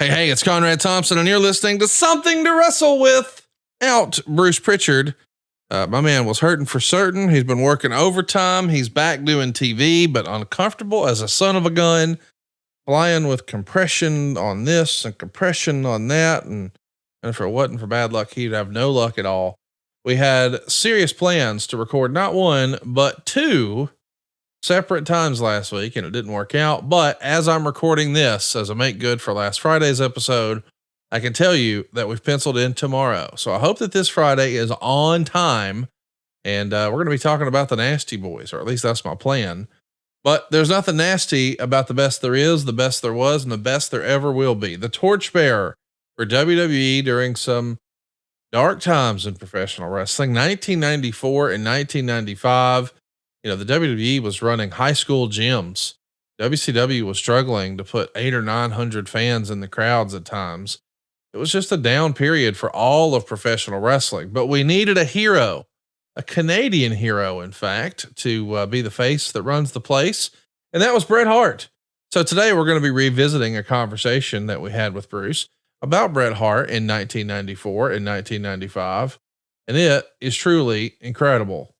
Hey, it's Conrad Thompson, and you're listening to Something to Wrestle with out Bruce Prichard. My man was hurting for certain. He's been working overtime. He's back doing TV, but uncomfortable as a son of a gun, flying with compression on this and compression on that. And if it wasn't for bad luck, he'd have no luck at all. We had serious plans to record not one, but two separate times last week, and it didn't work out. But as I'm recording this, as a make good for last Friday's episode, I can tell you that we've penciled in tomorrow. So I hope that this Friday is on time, and we're going to be talking about the Nasty Boys, or at least that's my plan. But there's nothing nasty about the best there is, the best there was, and the best there ever will be. The torchbearer for WWE during some dark times in professional wrestling, 1994 and 1995. You know, the WWE was running high school gyms. WCW was struggling to put 800 or 900 fans in the crowds at times. It was just a down period for all of professional wrestling, but we needed a hero, a Canadian hero, in fact, to be the face that runs the place. And that was Bret Hart. So today we're going to be revisiting a conversation that we had with Bruce about Bret Hart in 1994 and 1995. And it is truly incredible.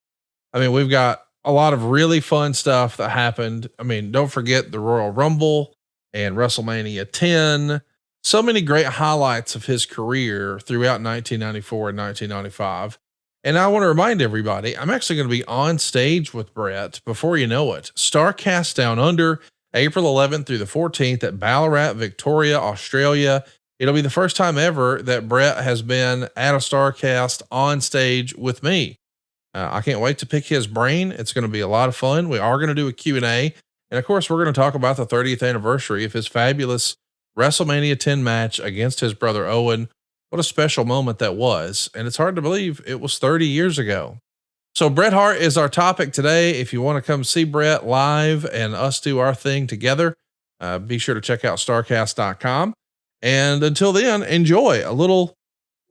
I mean, we've got a lot of really fun stuff that happened. I mean, don't forget the Royal Rumble and WrestleMania X. So many great highlights of his career throughout 1994 and 1995. And I want to remind everybody, I'm actually going to be on stage with Bret before you know it. Starcast Down Under, April 11th through the 14th at Ballarat, Victoria, Australia. It'll be the first time ever that Bret has been at a Starcast on stage with me. I can't wait to pick his brain. It's going to be a lot of fun. We are going to do a Q&A. And of course, we're going to talk about the 30th anniversary of his fabulous WrestleMania X match against his brother Owen. What a special moment that was. And it's hard to believe it was 30 years ago. So Bret Hart is our topic today. If you want to come see Bret live and us do our thing together, be sure to check out starcast.com. And until then, enjoy a little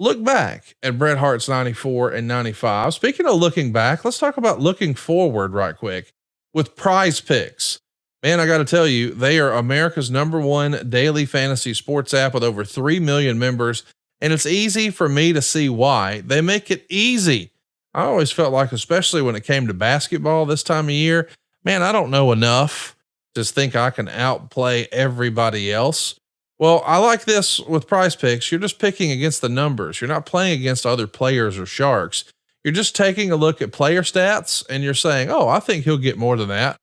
look back at Bret Hart's 94 and 95. Speaking of looking back, let's talk about looking forward right quick with Prize Picks. Man, I got to tell you, they are America's #1 daily fantasy sports app with over 3 million members. And it's easy for me to see why. They make it easy. I always felt like, especially when it came to basketball this time of year, man, I don't know enough to think I can outplay everybody else. Well, I like this with Prize Picks. You're just picking against the numbers. You're not playing against other players or sharks. You're just taking a look at player stats and you're saying, oh, I think he'll get more than that.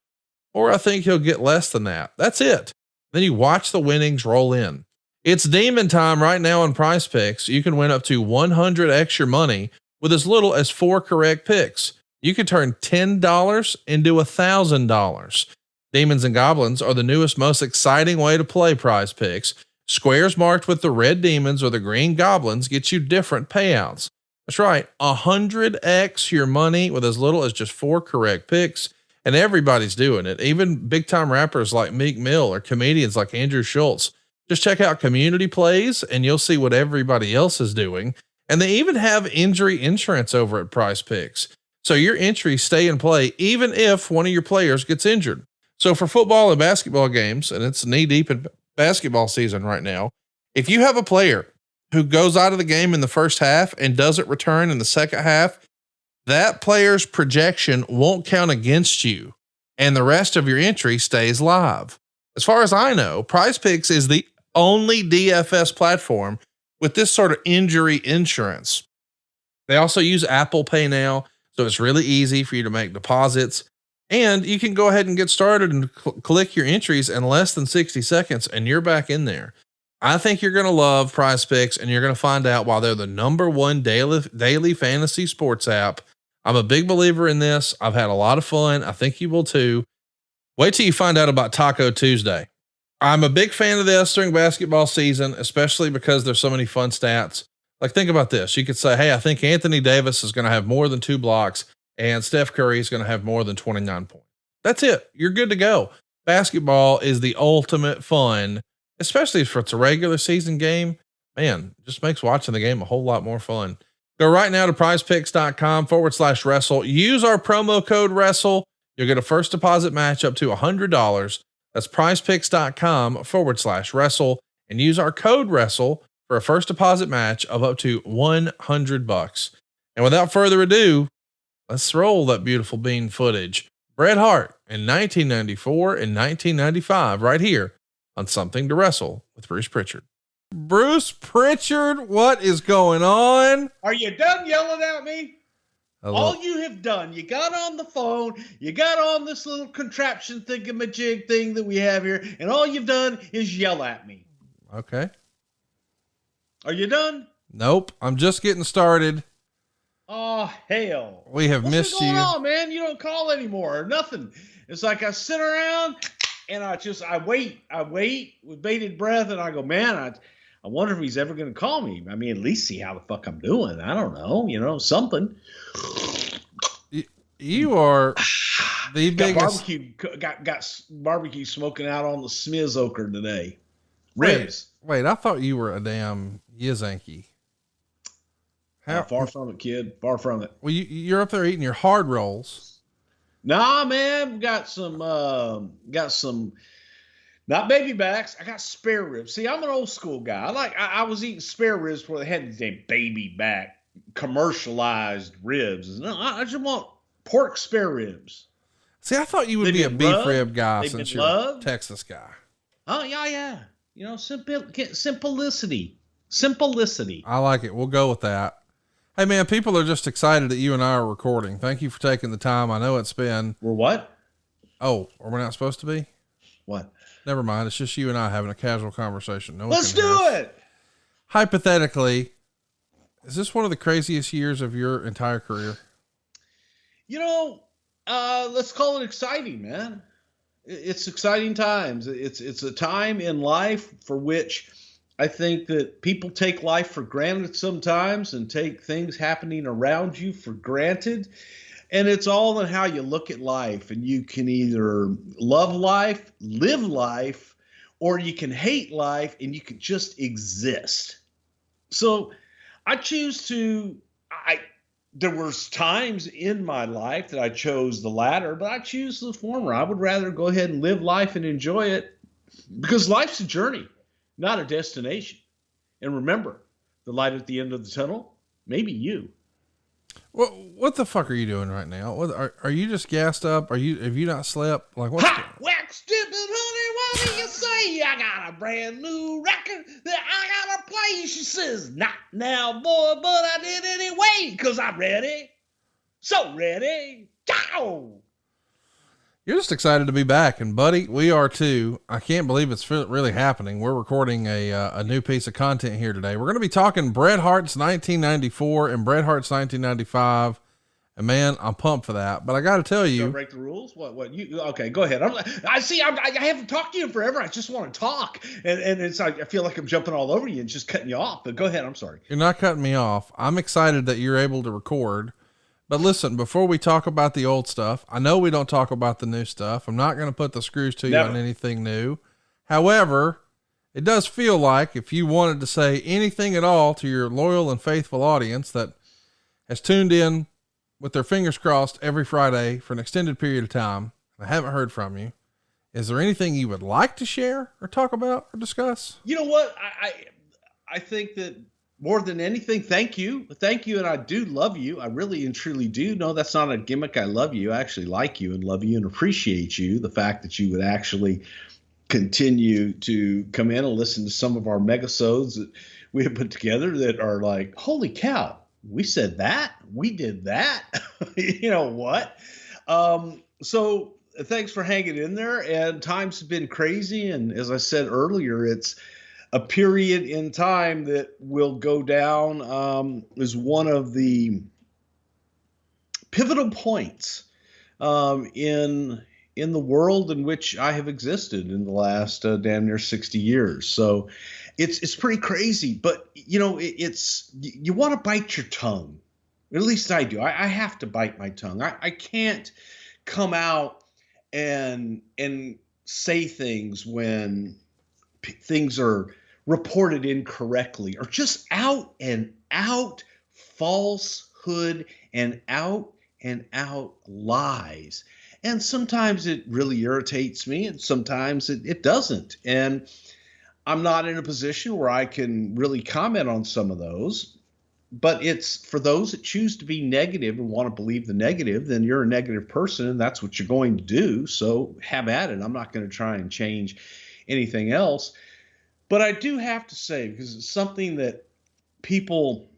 Or I think he'll get less than that. That's it. Then you watch the winnings roll in. It's demon time right now on Prize Picks. You can win up to 100x your money with as little as 4 correct picks. You can turn $10 into $1,000. Demons and Goblins are the newest, most exciting way to play Prize Picks. Squares marked with the red demons or the green goblins get you different payouts. That's right. 100x your money with as little as just 4 correct picks. And everybody's doing it. Even big time rappers like Meek Mill or comedians like Andrew Schultz. Just check out community plays and you'll see what everybody else is doing. And they even have injury insurance over at Prize Picks. So your entries stay in play even if one of your players gets injured. So for football and basketball games, and it's knee deep in basketball season right now, if you have a player who goes out of the game in the first half and doesn't return in the second half, that player's projection won't count against you and the rest of your entry stays live. As far as I know, Prize Picks is the only DFS platform with this sort of injury insurance. They also use Apple Pay now, so it's really easy for you to make deposits. And you can go ahead and get started and click your entries in less than 60 seconds and you're back in there. I think you're going to love Prize Picks and you're going to find out why they're the #1 daily fantasy sports app. I'm a big believer in this. I've had a lot of fun. I think you will too. Wait till you find out about Taco Tuesday. I'm a big fan of this during basketball season, especially because there's so many fun stats. Like, think about this. You could say, hey, I think Anthony Davis is going to have more than 2 blocks and Steph Curry is going to have more than 29 points. That's it. You're good to go. Basketball is the ultimate fun, especially if it's a regular season game. Man, it just makes watching the game a whole lot more fun. Go right now to prizepicks.com/wrestle. Use our promo code WRESTLE. You'll get a first deposit match up to $100. That's prizepicks.com/wrestle. and use our code WRESTLE for a first deposit match of up to $100. And without further ado, let's roll that beautiful bean footage. Bret Hart in 1994 and 1995 right here on Something to Wrestle with Bruce Prichard. Bruce Prichard, what is going on? Are you done yelling at me? All you have done, you got on the phone, you got on this little contraption thingamajig thing that we have here, and all you've done is yell at me. Okay. Are you done? Nope. I'm just getting started. Oh, hell. We have missed you. What's going on, man? You don't call anymore or nothing. It's like I sit around and I wait with bated breath, and I go, man, I wonder if he's ever going to call me. I mean, at least see how the fuck I'm doing. I don't know, something. You are the biggest. Got barbecue smoking out on the Smizoker today. Ribs. Wait, I thought you were a damn Yazanki. Far from it, kid. Far from it. Well, you're up there eating your hard rolls. Nah, man. Got some, not baby backs. I got spare ribs. See, I'm an old school guy. I was eating spare ribs before they had these damn baby back commercialized ribs. No, I just want pork spare ribs. See, I thought you would be a beef rib guy since you're a Texas guy. Oh, yeah. Simplicity. I like it. We'll go with that. Hey, man, people are just excited that you and I are recording. Thank you for taking the time. I know it's been... We're what? Oh, are we not supposed to be? What? Never mind. It's just you and I having a casual conversation. Let's do it. Hypothetically, is this one of the craziest years of your entire career? Let's call it exciting, man. It's exciting times. It's a time in life for which I think that people take life for granted sometimes and take things happening around you for granted. And it's all in how you look at life. And you can either love life, live life, or you can hate life and you can just exist. So I choose to, there was times in my life that I chose the latter, but I choose the former. I would rather go ahead and live life and enjoy it because life's a journey, not a destination. And remember, the light at the end of the tunnel, maybe you. Well, what the fuck are you doing right now? What are you just gassed up? Have you not slept? Like what's wax dipping, honey, what do you say? I got a brand new record that I gotta play. She says, not now, boy, but I did anyway, because I'm ready. So ready. Ciao. You're just excited to be back, and buddy, we are too. I can't believe it's really happening. We're recording a new piece of content here today. We're going to be talking Bret Hart's 1994 and Bret Hart's 1995. And man, I'm pumped for that. But I got to tell you, don't break the rules. What you? Okay, go ahead. I haven't talked to you in forever. I just want to talk, and it's like I feel like I'm jumping all over you and just cutting you off. But go ahead. I'm sorry. You're not cutting me off. I'm excited that you're able to record. But listen, before we talk about the old stuff, I know we don't talk about the new stuff. I'm not going to put the screws to you on anything new. However, it does feel like if you wanted to say anything at all to your loyal and faithful audience that has tuned in with their fingers crossed every Friday for an extended period of time, I haven't heard from you. Is there anything you would like to share or talk about or discuss? You know what? I think that more than anything, thank you. And I do love you. I really and truly do. No, that's not a gimmick. I love you. I actually like you and love you and appreciate you. The fact that you would actually continue to come in and listen to some of our megasodes that we have put together that are like, holy cow, we said that, we did that. You know what? So thanks for hanging in there. And times have been crazy. And as I said earlier, it's a period in time that will go down as one of the pivotal points in the world in which I have existed in the last damn near 60 years. So it's pretty crazy, but you know, you want to bite your tongue. At least I do. I have to bite my tongue. I can't come out and say things when things are reported incorrectly or just out and out falsehood and out lies. And sometimes it really irritates me and sometimes it doesn't. And I'm not in a position where I can really comment on some of those, but it's for those that choose to be negative and want to believe the negative, then you're a negative person and that's what you're going to do. So have at it. I'm not going to try and change anything else. But I do have to say, because it's something that people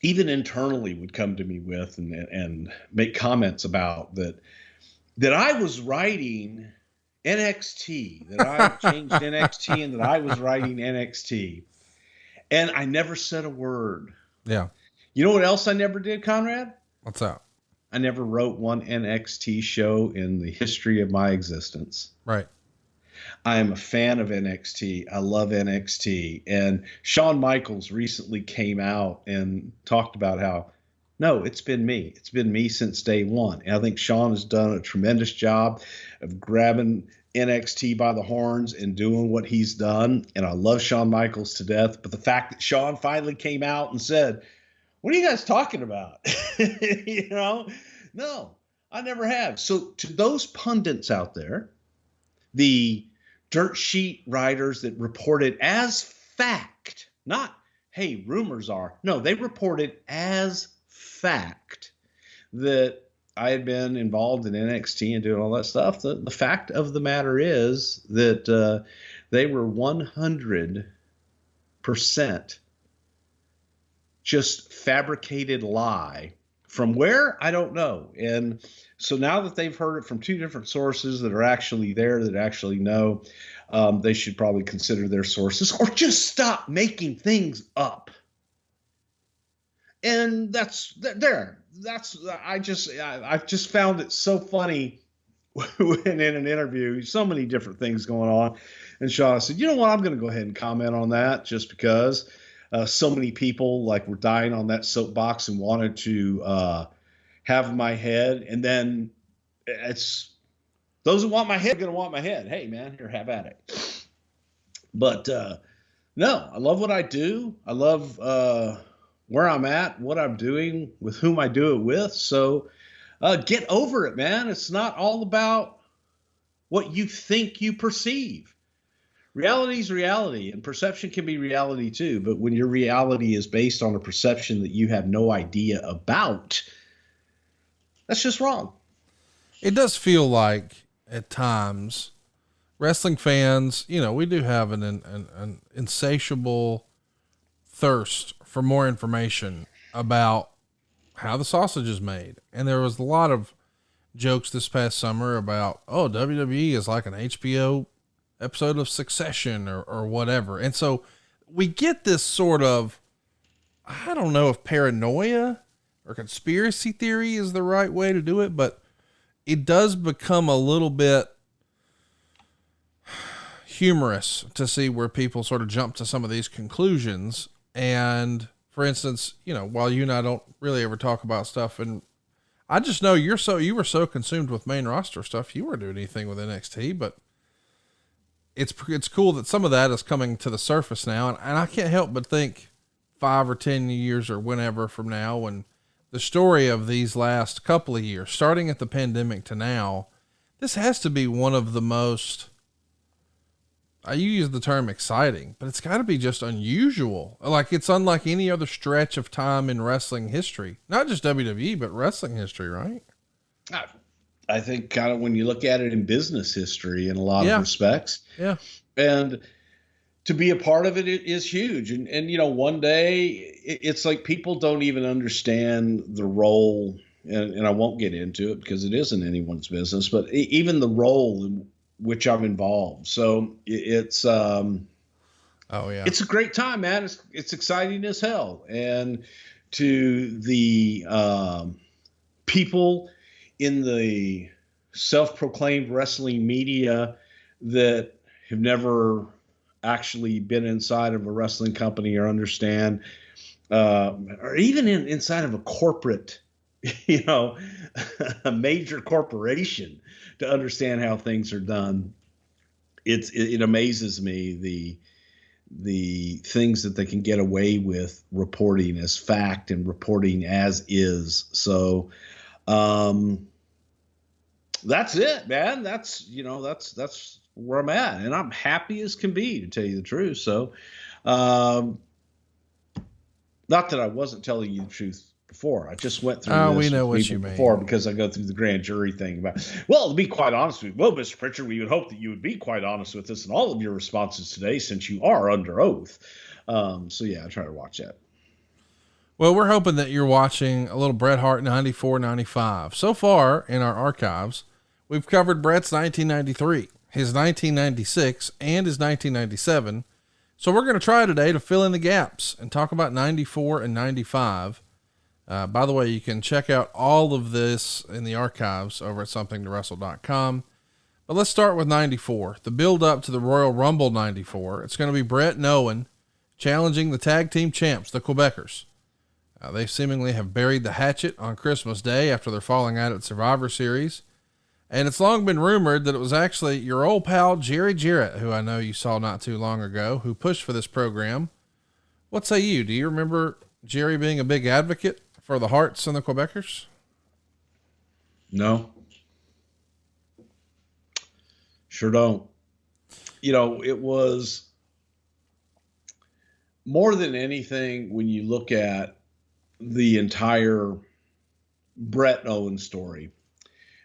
even internally would come to me with and make comments about, that I was writing NXT, that I changed NXT and that I was writing NXT. And I never said a word. Yeah. You know what else I never did, Conrad? What's that? I never wrote one NXT show in the history of my existence. Right. I am a fan of NXT. I love NXT. And Shawn Michaels recently came out and talked about how, no, it's been me. It's been me since day one. And I think Shawn has done a tremendous job of grabbing NXT by the horns and doing what he's done. And I love Shawn Michaels to death. But the fact that Shawn finally came out and said, what are you guys talking about? You know, no, I never have. So to those pundits out there, the dirt sheet writers that reported as fact, not, hey, rumors are. No, they reported as fact that I had been involved in NXT and doing all that stuff. The fact of the matter is that they were 100% just fabricated lie. From where? I don't know. And so now that they've heard it from two different sources that are actually there, that actually know, they should probably consider their sources or just stop making things up. And I've just found it so funny when in an interview, so many different things going on. And Shawn said, you know what, I'm going to go ahead and comment on that just because so many people like were dying on that soapbox and wanted to have my head. And then it's those who want my head are going to want my head. Hey, man, here, have at it. But no, I love what I do. I love where I'm at, what I'm doing, with whom I do it with. So get over it, man. It's not all about what you think you perceive. Reality is reality, and perception can be reality too. But when your reality is based on a perception that you have no idea about, that's just wrong. It does feel like at times wrestling fans, you know, we do have an insatiable thirst for more information about how the sausage is made. And there was a lot of jokes this past summer about, oh, WWE is like an HBO episode of Succession or whatever. And so we get this sort of, I don't know if paranoia or conspiracy theory is the right way to do it, but it does become a little bit humorous to see where people sort of jump to some of these conclusions. And for instance, you know, while you and I don't really ever talk about stuff, and I just know you were so consumed with main roster stuff, you weren't doing anything with NXT, but it's cool that some of that is coming to the surface now. And I can't help but think 5 or 10 years or whenever from now, when the story of these last couple of years, starting at the pandemic to now, this has to be one of the most, you use the term exciting, but it's got to be just unusual. Like it's unlike any other stretch of time in wrestling history, not just WWE, but wrestling history, right? I think kind of when you look at it in business history in a lot of respects. Yeah. And to be a part of it is huge. And you know, one day it's like people don't even understand the role, and I won't get into it because it isn't anyone's business, but even the role in which I'm involved. So it's, it's a great time, man. It's exciting as hell. And to the people in the self-proclaimed wrestling media that have never actually been inside of a wrestling company or understand, or even inside of a corporate, you know, a major corporation to understand how things are done. It amazes me the things that they can get away with reporting as fact and reporting as is. So, that's it, man. That's where I'm at, and I'm happy as can be, to tell you the truth. So, not that I wasn't telling you the truth before. I just went through this we know with what people you mean. before, because I go through the grand jury thing about, well, to be quite honest with you, well, Mr. Prichard, we would hope that you would be quite honest with us in all of your responses today, since you are under oath. So yeah, I try to watch that. Well, we're hoping that you're watching a little Bret Hart 94, 95. So far in our archives, we've covered Bret's 1993, his 1996, and his 1997. So we're going to try today to fill in the gaps and talk about 94 and 95. By the way, you can check out all of this in the archives over at somethingtowrestle.com. But let's start with 94, the build up to the Royal Rumble 94. It's going to be Bret and Owen challenging the tag team champs, the Quebecers. They seemingly have buried the hatchet on Christmas Day after their falling out at Survivor Series. And it's long been rumored that it was actually your old pal, Jerry Jarrett, who I know you saw not too long ago, who pushed for this program. What say you? Do you remember Jerry being a big advocate for the Harts and the Quebecers? No. Sure don't. You know, it was more than anything, when you look at the entire Bret and Owen story.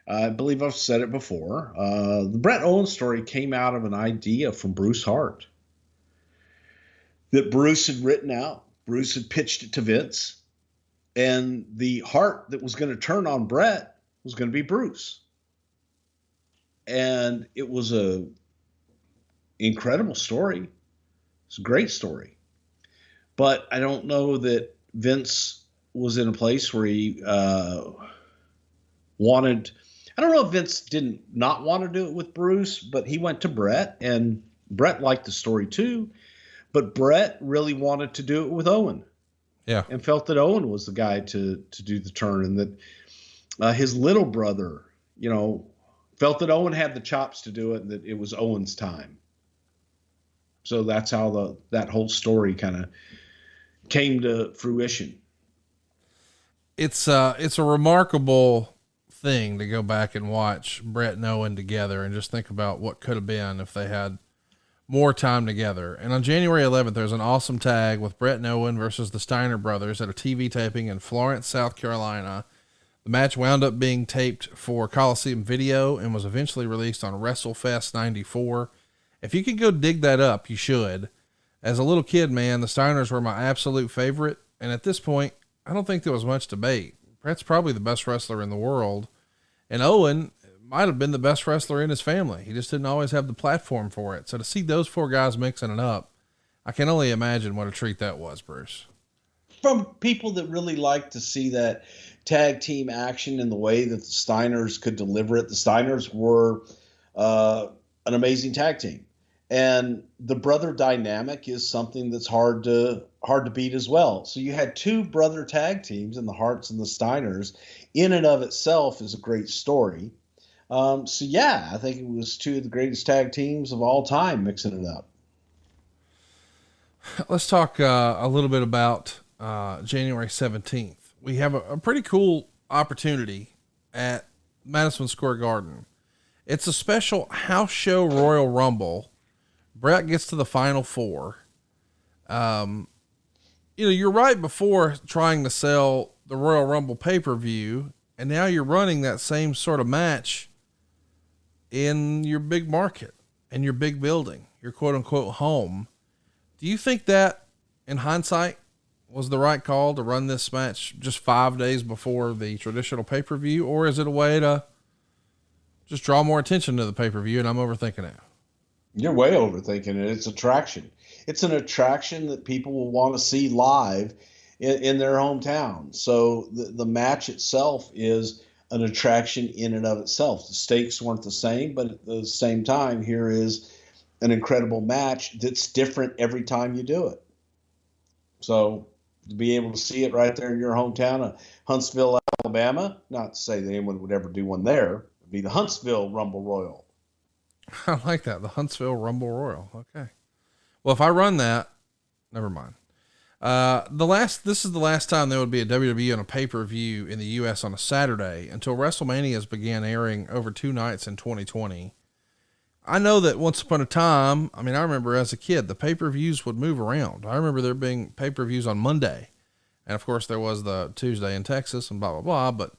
I believe I've said it before. The Bret and Owen story came out of an idea from Bruce Hart that Bruce had written out. Bruce had pitched it to Vince, and the Hart that was going to turn on Bret was going to be Bruce. And it was a incredible story. It's a great story. But I don't know that Vince was in a place where he wanted. I don't know if Vince didn't not want to do it with Bruce, but he went to Bret, and Bret liked the story too. But Bret really wanted to do it with Owen. Yeah. And felt that Owen was the guy to do the turn, and that his little brother, you know, felt that Owen had the chops to do it, and that it was Owen's time. So that's how that whole story kind of came to fruition. It's a remarkable thing to go back and watch Bret and Owen together and just think about what could have been if they had more time together. And on January 11th, there's an awesome tag with Bret and Owen versus the Steiner brothers at a TV taping in Florence, South Carolina. The match wound up being taped for Coliseum Video and was eventually released on WrestleFest 94. If you could go dig that up, you should. As a little kid, man, the Steiners were my absolute favorite. And at this point, I don't think there was much debate. Bret's probably the best wrestler in the world. And Owen might have been the best wrestler in his family. He just didn't always have the platform for it. So to see those four guys mixing it up, I can only imagine what a treat that was, Bruce. From people that really like to see that tag team action in the way that the Steiners could deliver it. The Steiners were an amazing tag team. And the brother dynamic is something that's hard to beat as well. So you had two brother tag teams in the Harts and the Steiners. In and of itself is a great story. So yeah, I think it was two of the greatest tag teams of all time mixing it up. Let's talk a little bit about January 17th. We have a pretty cool opportunity at Madison Square Garden. It's a special house show Royal Rumble. Bret gets to the final four. You're right before trying to sell the Royal Rumble pay-per-view, and now you're running that same sort of match in your big market and your big building, your quote unquote home. Do you think that in hindsight was the right call to run this match just 5 days before the traditional pay-per-view, or is it a way to just draw more attention to the pay-per-view and I'm overthinking it? You're way overthinking it. It's attraction. It's an attraction that people will want to see live in their hometown. So the match itself is an attraction in and of itself. The stakes weren't the same, but at the same time, here is an incredible match that's different every time you do it. So to be able to see it right there in your hometown of Huntsville, Alabama, not to say that anyone would ever do one there, it'd be the Huntsville Rumble Royal. I like that. The Huntsville Rumble Royal. Okay. Well, if I run that, never mind. This is the last time there would be a WWE on a pay-per-view in the US on a Saturday until WrestleManias began airing over 2 nights in 2020. I know that once upon a time, I mean, I remember as a kid, the pay-per-views would move around. I remember there being pay-per-views on Monday. And of course there was the Tuesday in Texas and blah, blah, blah. But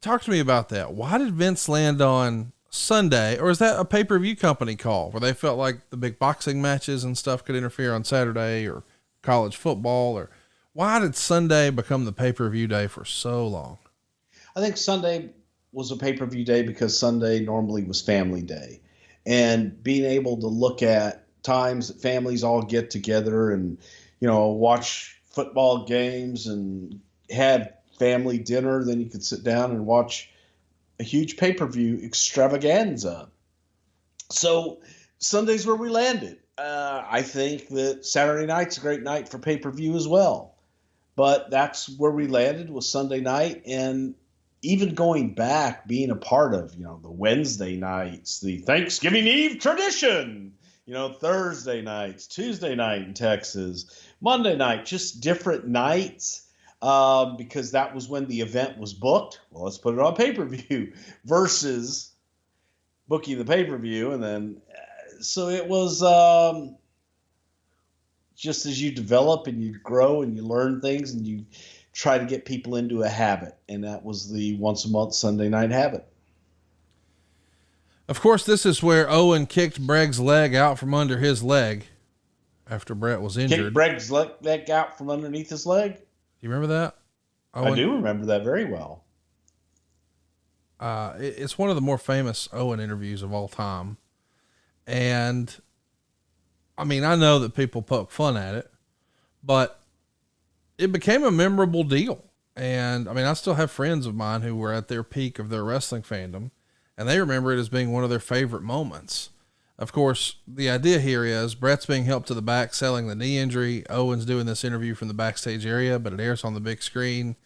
talk to me about that. Why did Vince land on Sunday? Or is that a pay-per-view company call where they felt like the big boxing matches and stuff could interfere on Saturday, or college football? Or why did Sunday become the pay-per-view day for so long? I think Sunday was a pay-per-view day because Sunday normally was family day, and being able to look at times that families all get together and, watch football games and had family dinner. Then you could sit down and watch a huge pay-per-view extravaganza. So Sunday's where we landed. I think that Saturday night's a great night for pay-per-view as well, but that's where we landed, was Sunday night. And even going back, being a part of, the Wednesday nights, the Thanksgiving Eve tradition, Thursday nights, Tuesday night in Texas, Monday night, just different nights, because that was when the event was booked. Well, let's put it on pay-per-view versus booking the pay-per-view. And then, so it was just as you develop and you grow and you learn things and you try to get people into a habit. And that was the once a month Sunday night habit. Of course, this is where Owen kicked Breg's leg out from under his leg after Bret was injured. Kicked Breg's leg out from underneath his leg? You remember that? Owen? I do remember that very well. It's one of the more famous Owen interviews of all time. And I mean, I know that people poke fun at it, but it became a memorable deal. And I mean, I still have friends of mine who were at their peak of their wrestling fandom, and they remember it as being one of their favorite moments. Of course, the idea here is Bret's being helped to the back, selling the knee injury. Owen's doing this interview from the backstage area, but it airs on the big screen.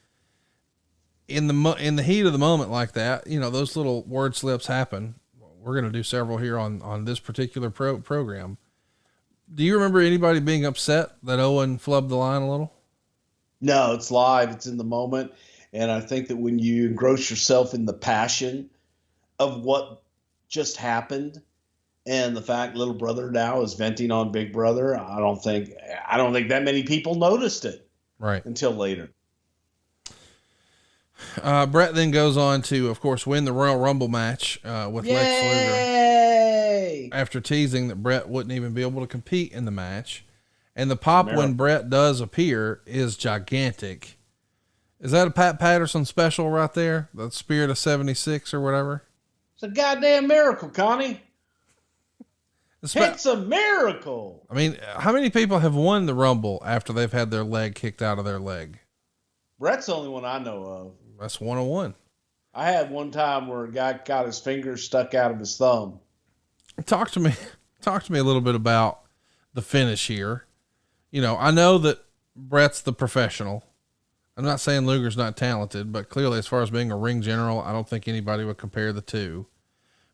In the heat of the moment like that, those little word slips happen. We're going to do several here on this particular program. Do you remember anybody being upset that Owen flubbed the line a little? No, it's live. It's in the moment. And I think that when you engross yourself in the passion of what just happened and the fact little brother now is venting on big brother, I don't think that many people noticed it right until later. Bret then goes on to, of course, win the Royal Rumble match with Lex Luger after teasing that Bret wouldn't even be able to compete in the match. And the pop when Bret does appear is gigantic. Is that a Pat Patterson special right there? The Spirit of 76 or whatever? It's a goddamn miracle, Connie. It's a miracle. I mean, how many people have won the Rumble after they've had their leg kicked out of their leg? Bret's the only one I know of. That's 101. I had one time where a guy got his finger stuck out of his thumb. Talk to me a little bit about the finish here. I know that Bret's the professional. I'm not saying Luger's not talented, but clearly as far as being a ring general, I don't think anybody would compare the two.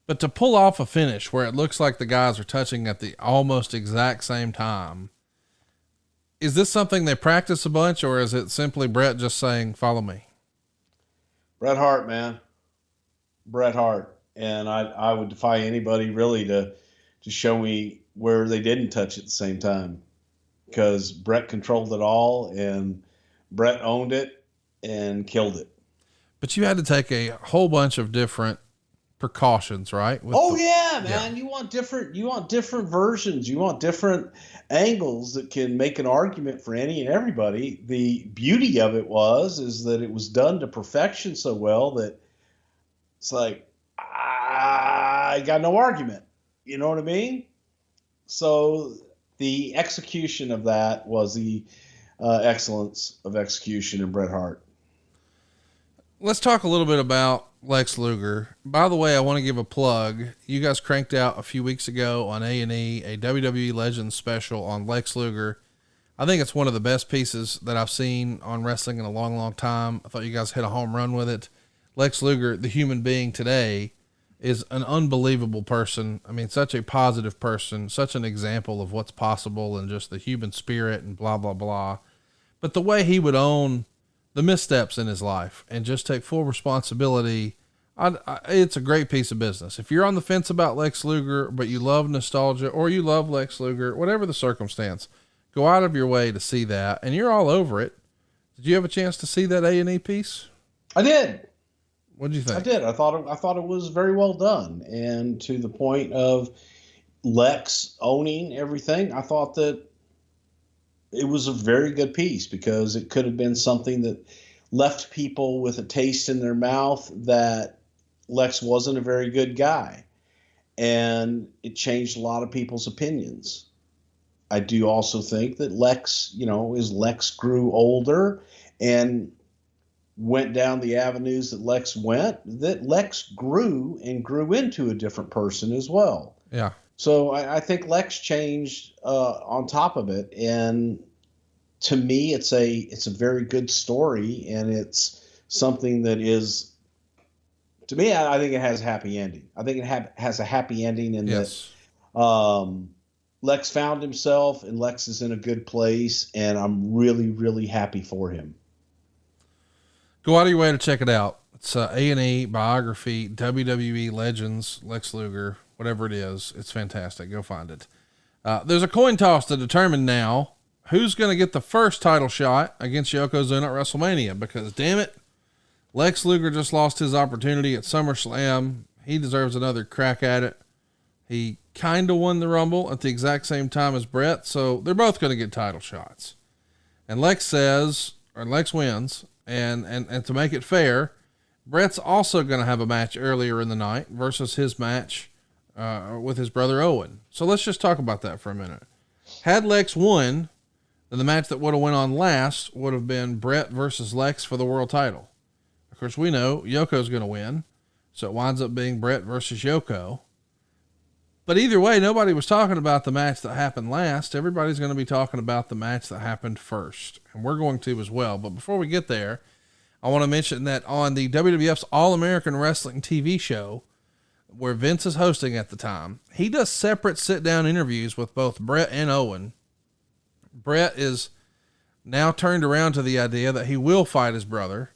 But to pull off a finish where it looks like the guys are touching at the almost exact same time, is this something they practice a bunch, or is it simply Bret just saying, follow me? Bret Hart, man. Bret Hart. And I would defy anybody really to show me where they didn't touch at the same time, because Bret controlled it all and Bret owned it and killed it. But you had to take a whole bunch of different precautions, right? Man. Yeah. You want different versions. You want different angles that can make an argument for any and everybody. The beauty of it is that it was done to perfection so well that it's like, I got no argument. You know what I mean? So the execution of that was the excellence of execution in Bret Hart. Let's talk a little bit about Lex Luger. By the way, I want to give a plug. You guys cranked out a few weeks ago on A&E, a WWE Legends special on Lex Luger. I think it's one of the best pieces that I've seen on wrestling in a long, long time. I thought you guys hit a home run with it. Lex Luger, the human being today, is an unbelievable person. I mean, such a positive person, such an example of what's possible and just the human spirit and blah, blah, blah. But the way he would own the missteps in his life and just take full responsibility It's a great piece of business. If you're on the fence about Lex Luger, but you love nostalgia or you love Lex Luger, whatever the circumstance, go out of your way to see that. And you're all over it. Did you have a chance to see that A&E piece? I did. What did you think? I did. I thought it was very well done. And to the point of Lex owning everything, I thought that it was a very good piece because it could have been something that left people with a taste in their mouth that Lex wasn't a very good guy. And it changed a lot of people's opinions. I do also think that Lex, as Lex grew older and went down the avenues that Lex went, that Lex grew and grew into a different person as well. Yeah. So I think Lex changed on top of it. And to me, it's a very good story, and it's something that is, to me, I think it has a happy ending. I think it has a happy ending in that Lex found himself, and Lex is in a good place, and I'm really, really happy for him. Go out of your way to check it out. It's A&E biography, WWE Legends, Lex Luger, whatever it is. It's fantastic. Go find it. There's a coin toss to determine now who's going to get the first title shot against Yokozuna at WrestleMania, because damn it, Lex Luger just lost his opportunity at SummerSlam. He deserves another crack at it. He kind of won the Rumble at the exact same time as Bret, so they're both going to get title shots. And Lex wins, and to make it fair, Bret's also going to have a match earlier in the night versus his match with his brother Owen. So let's just talk about that for a minute. Had Lex won, then the match that would have went on last would have been Bret versus Lex for the world title. Of course, we know Yoko's going to win, so it winds up being Bret versus Yoko. But either way, nobody was talking about the match that happened last. Everybody's going to be talking about the match that happened first, and we're going to as well. But before we get there, I want to mention that on the WWF's All-American Wrestling TV show, where Vince is hosting at the time, he does separate sit-down interviews with both Bret and Owen. Bret is now turned around to the idea that he will fight his brother.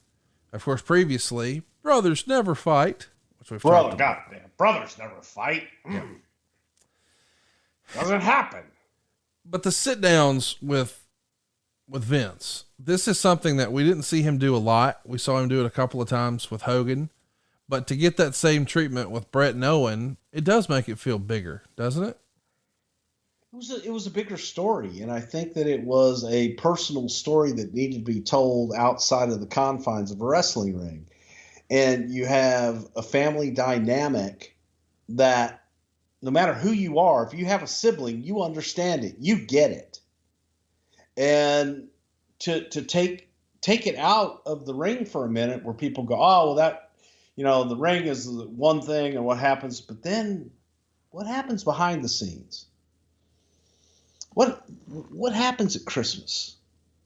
Of course, previously, brothers never fight. Which we've goddamn, brothers never fight. Yeah. Doesn't happen. But the sit-downs with Vince, this is something that we didn't see him do a lot. We saw him do it a couple of times with Hogan. But to get that same treatment with Bret and Owen, it does make it feel bigger, doesn't it? It was a bigger story, and I think that it was a personal story that needed to be told outside of the confines of a wrestling ring. And you have a family dynamic that no matter who you are, if you have a sibling, you understand it, you get it. And to take it out of the ring for a minute where people go, oh, well, that, the ring is one thing and what happens, but then what happens behind the scenes? What happens at Christmas?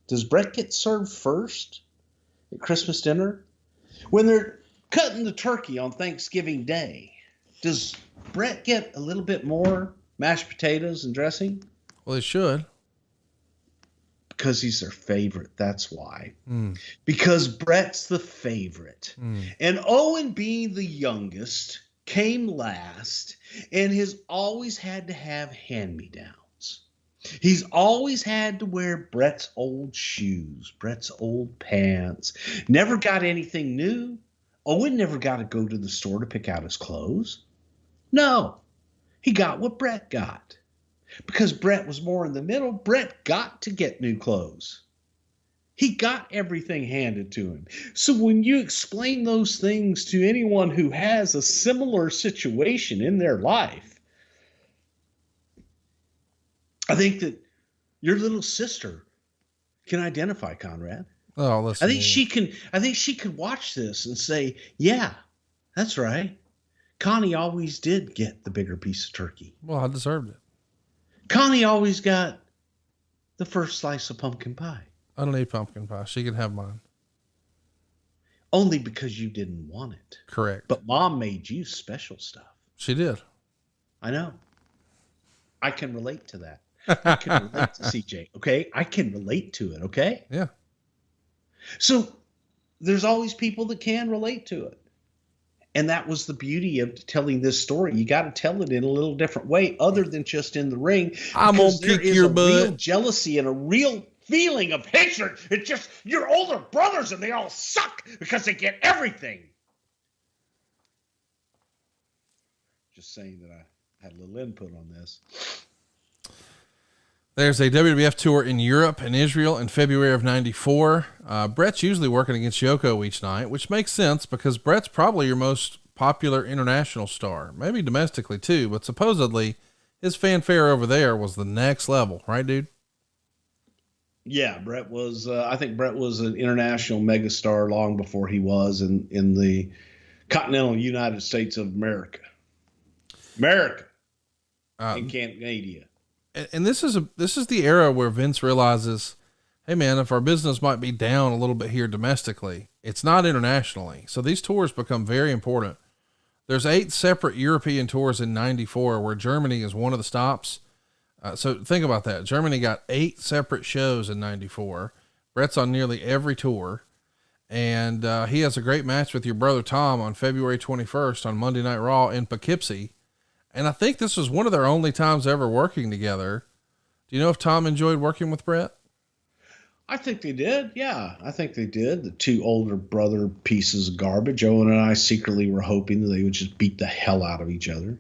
Does Bret get served first at Christmas dinner? When they're cutting the turkey on Thanksgiving Day, does Bret get a little bit more mashed potatoes and dressing? Well, he should. Because he's their favorite. That's why. Because Bret's the favorite. And Owen, being the youngest, came last and has always had to have hand-me-downs. He's always had to wear Bret's old shoes, Bret's old pants. Never got anything new. Owen never got to go to the store to pick out his clothes. No, he got what Bret got. Because Bret was more in the middle, Bret got to get new clothes. He got everything handed to him. So when you explain those things to anyone who has a similar situation in their life, I think that your little sister can identify, Conrad. Oh, listen. I think she can watch this and say, yeah, that's right. Connie always did get the bigger piece of turkey. Well, I deserved it. Connie always got the first slice of pumpkin pie. I don't need pumpkin pie. She can have mine. Only because you didn't want it. Correct. But Mom made you special stuff. She did. I know. I can relate to that. I can relate to CJ. Okay. I can relate to it. Okay. Yeah. So there's always people that can relate to it. And that was the beauty of telling this story. You got to tell it in a little different way other than just in the ring. I'm going to kick your butt. Real jealousy and a real feeling of hatred. It's just your older brothers and they all suck because they get everything. Just saying that I had a little input on this. There's a WWF tour in Europe and Israel in February of 94. Bret's usually working against Yoko each night, which makes sense because Bret's probably your most popular international star, maybe domestically too, but supposedly his fanfare over there was the next level, right, dude? Yeah, Bret was, I think Bret was an international megastar long before he was in the continental United States of America. In Canada. And this is the era where Vince realizes, hey man, if our business might be down a little bit here domestically, it's not internationally. So these tours become very important. There's 8 separate European tours in 94 where Germany is one of the stops. So think about that. Germany got 8 separate shows in 94. Bret's on nearly every tour. And he has a great match with your brother Tom on February 21st on Monday Night Raw in Poughkeepsie. And I think this was one of their only times ever working together. Do you know if Tom enjoyed working with Bret? I think they did. Yeah, I think they did. The 2 older brother pieces of garbage. Owen and I secretly were hoping that they would just beat the hell out of each other.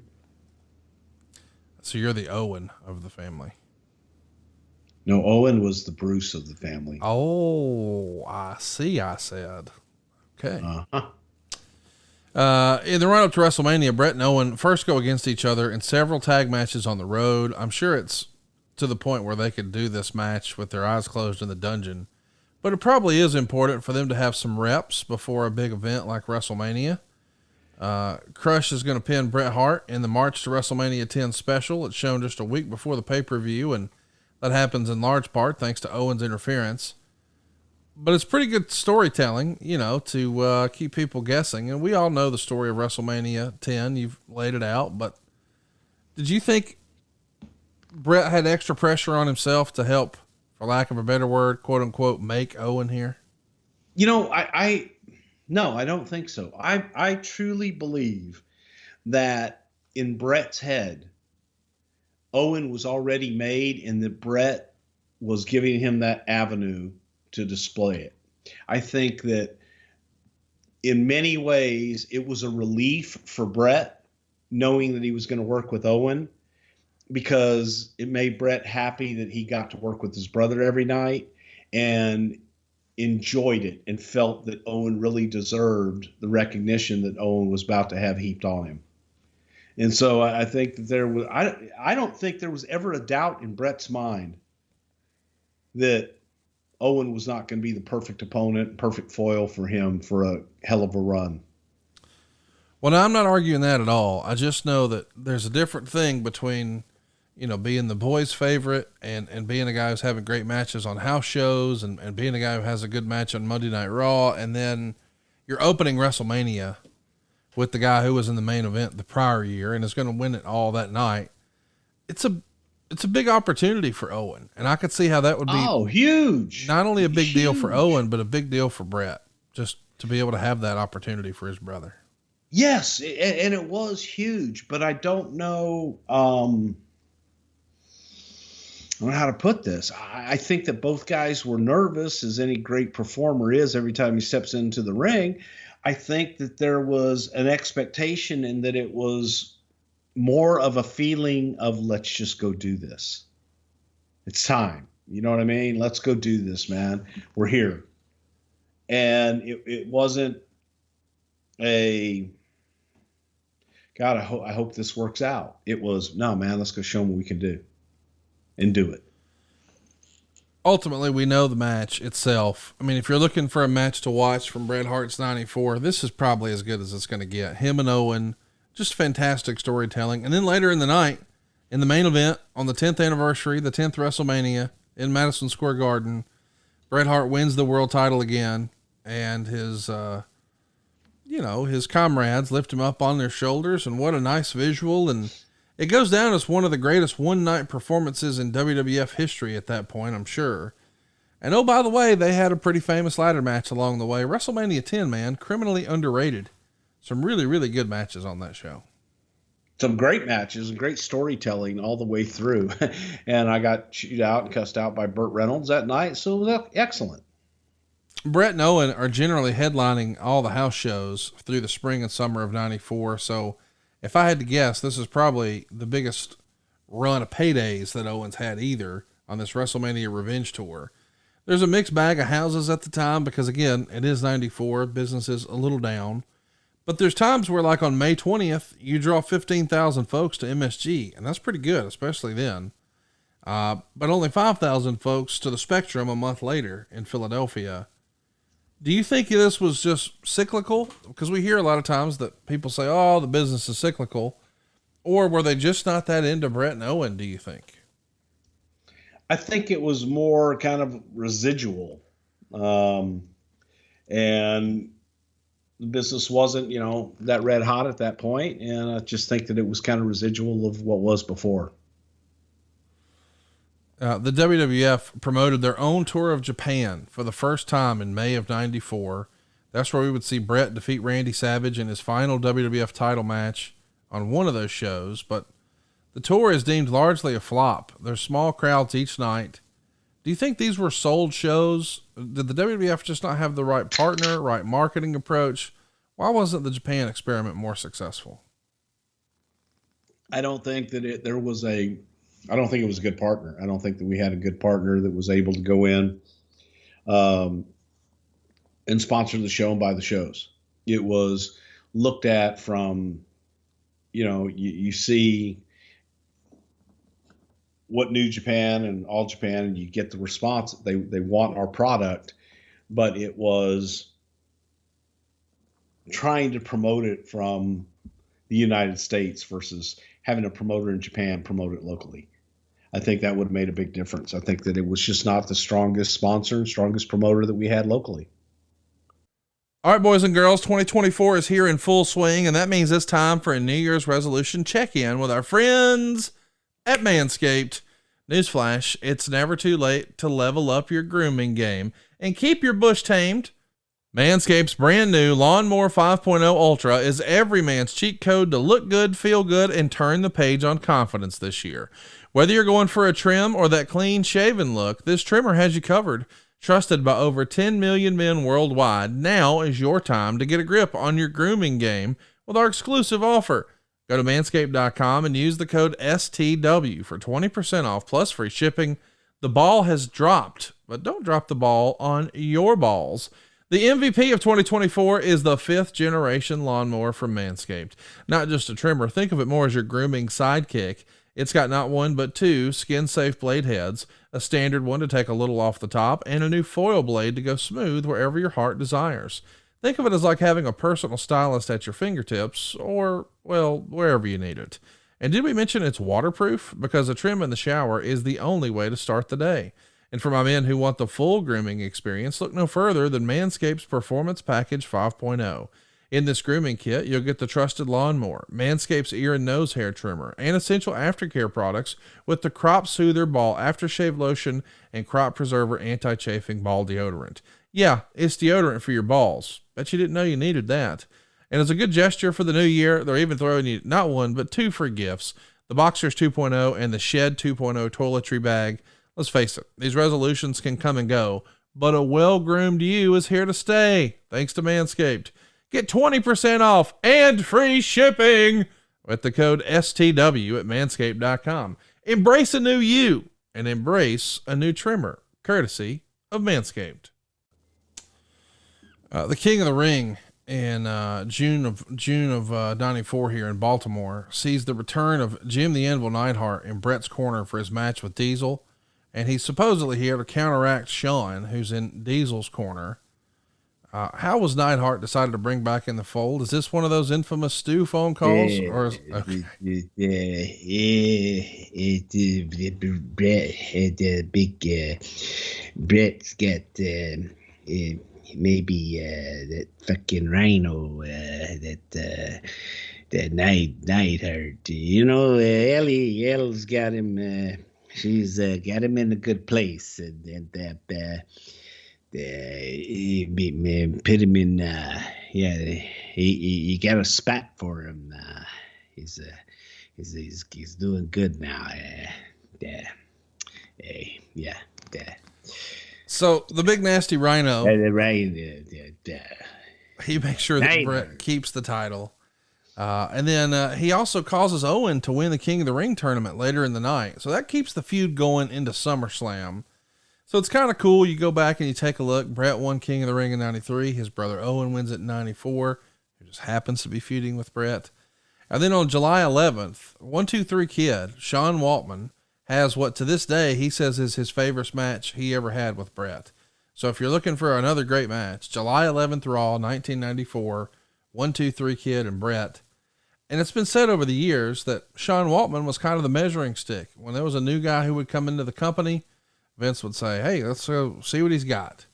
So you're the Owen of the family. No, Owen was the Bruce of the family. Oh, I see. I said, okay. Uh-huh. In the run up to WrestleMania, Bret and Owen first go against each other in several tag matches on the road. I'm sure it's to the point where they could do this match with their eyes closed in the dungeon, but it probably is important for them to have some reps before a big event like WrestleMania. Crush is going to pin Bret Hart in the March to WrestleMania X special. It's shown just a week before the pay-per-view, and that happens in large part thanks to Owen's interference. But it's pretty good storytelling, to keep people guessing. And we all know the story of WrestleMania X. You've laid it out. But did you think Bret had extra pressure on himself to help, for lack of a better word, quote unquote, make Owen here? No, I don't think so. I truly believe that in Bret's head, Owen was already made and that Bret was giving him that avenue to display it. I think that in many ways it was a relief for Bret knowing that he was going to work with Owen, because it made Bret happy that he got to work with his brother every night and enjoyed it and felt that Owen really deserved the recognition that Owen was about to have heaped on him. And so I think that I don't think there was ever a doubt in Bret's mind that Owen was not going to be the perfect opponent, perfect foil for him for a hell of a run. Well, now I'm not arguing that at all. I just know that there's a different thing between, being the boys' favorite and being a guy who's having great matches on house shows and being a guy who has a good match on Monday Night Raw. And then you're opening WrestleMania with the guy who was in the main event the prior year and is going to win it all that night. It's a big opportunity for Owen. And I could see how that would be huge. Not only a big deal for Owen, but a big deal for Bret, just to be able to have that opportunity for his brother. Yes. And it was huge, but I don't know, I don't know how to put this. I think that both guys were nervous, as any great performer is every time he steps into the ring. I think that there was an expectation and that it was more of a feeling of, let's just go do this. It's time. You know what I mean? Let's go do this, man. We're here. And it wasn't a, God, I hope this works out. It was, no, man, let's go show them what we can do and do it. Ultimately, we know the match itself. I mean, if you're looking for a match to watch from Bret Hart's 94, this is probably as good as it's going to get. Him and Owen, just fantastic storytelling. And then later in the night, in the main event on the 10th anniversary, the 10th WrestleMania in Madison Square Garden, Bret Hart wins the world title again, and his comrades lift him up on their shoulders, and what a nice visual. And it goes down as one of the greatest one-night performances in WWF history at that point, I'm sure. And oh, by the way, they had a pretty famous ladder match along the way. WrestleMania X, man, criminally underrated. some really, really good matches on that show. Some great matches and great storytelling all the way through. And I got chewed out and cussed out by Burt Reynolds that night. So it was excellent. Bret and Owen are generally headlining all the house shows through the spring and summer of 94. So if I had to guess, this is probably the biggest run of paydays that Owens had either on this WrestleMania Revenge Tour. There's a mixed bag of houses at the time because, again, it is 94. Business is a little down. But there's times where, like on May 20th, you draw 15,000 folks to MSG, and that's pretty good, especially then. But only 5,000 folks to the Spectrum a month later in Philadelphia. Do you think this was just cyclical? Because we hear a lot of times that people say, oh, the business is cyclical. Or were they just not that into Bret and Owen, do you think? I think it was more kind of residual. And the business wasn't, that red hot at that point. And I just think that it was kind of residual of what was before. The WWF promoted their own tour of Japan for the first time in May of 94. That's where we would see Bret defeat Randy Savage in his final WWF title match on one of those shows. But the tour is deemed largely a flop. There's small crowds each night. Do you think these were sold shows? Did the WWF just not have the right partner, right marketing approach? Why wasn't the Japan experiment more successful? I don't think that I don't think it was a good partner. I don't think that we had a good partner that was able to go in and sponsor the show and buy the shows. It was looked at from, you see what New Japan and All Japan, and you get the response. They want our product, but it was trying to promote it from the United States versus having a promoter in Japan promote it locally. I think that would have made a big difference. I think that it was just not the strongest sponsor, strongest promoter that we had locally. All right, boys and girls, 2024 is here in full swing, and that means it's time for a New Year's resolution check-in with our friends at Manscaped. Newsflash, it's never too late to level up your grooming game and keep your bush tamed. Manscaped's brand new Lawnmower 5.0 Ultra is every man's cheat code to look good, feel good, and turn the page on confidence this year. Whether you're going for a trim or that clean shaven look, this trimmer has you covered. Trusted by over 10 million men worldwide, now is your time to get a grip on your grooming game with our exclusive offer. Go to manscaped.com and use the code STW for 20% off plus free shipping. The ball has dropped, but don't drop the ball on your balls. The MVP of 2024 is the 5th generation lawnmower from Manscaped. Not just a trimmer, think of it more as your grooming sidekick. It's got not one, but two skin-safe blade heads, a standard one to take a little off the top, and a new foil blade to go smooth wherever your heart desires. Think of it as like having a personal stylist at your fingertips, or, well, wherever you need it. And did we mention it's waterproof? Because a trim in the shower is the only way to start the day. And for my men who want the full grooming experience, look no further than Manscaped's Performance Package 5.0. In this grooming kit, you'll get the trusted lawnmower, Manscaped's ear and nose hair trimmer, and essential aftercare products with the Crop Soother Ball Aftershave Lotion and Crop Preserver Anti-Chafing Ball Deodorant. Yeah, it's deodorant for your balls. Bet you didn't know you needed that. And as a good gesture for the new year, they're even throwing you not one, but two free gifts, the Boxers 2.0 and the Shed 2.0 toiletry bag. Let's face it, these resolutions can come and go, but a well-groomed you is here to stay, thanks to Manscaped. Get 20% off and free shipping with the code STW at manscaped.com. Embrace a new you and embrace a new trimmer, courtesy of Manscaped. The King of the Ring in June of 94 here in Baltimore sees the return of Jim the Anvil Neidhart in Bret's corner for his match with Diesel. And he's supposedly here to counteract Shawn, who's in Diesel's corner. How was Neidhart decided to bring back in the fold? Is this one of those infamous Stu phone calls? Or is, okay. Brett's got maybe that fucking rhino that Neidhart. Ellie's got him. She's got him in a good place, and put him in, he got a spat for him. He's doing good now. Yeah. So the big nasty Rhino, Right. he makes sure that Niner. Bret keeps the title. And then he also causes Owen to win the King of the Ring tournament later in the night. So that keeps the feud going into SummerSlam. So it's kind of cool. You go back and you take a look. Bret won King of the Ring in 93. His brother Owen wins it in 94. Who just happens to be feuding with Bret. And then on July 11th, 1-2-3 Kid, Sean Waltman, has what to this day he says is his favorite match he ever had with Bret. So if you're looking for another great match, July 11th Raw, 1994, 1-2-3 Kid and Bret. And it's been said over the years that Sean Waltman was kind of the measuring stick. When there was a new guy who would come into the company, Vince would say, hey, let's go see what he's got.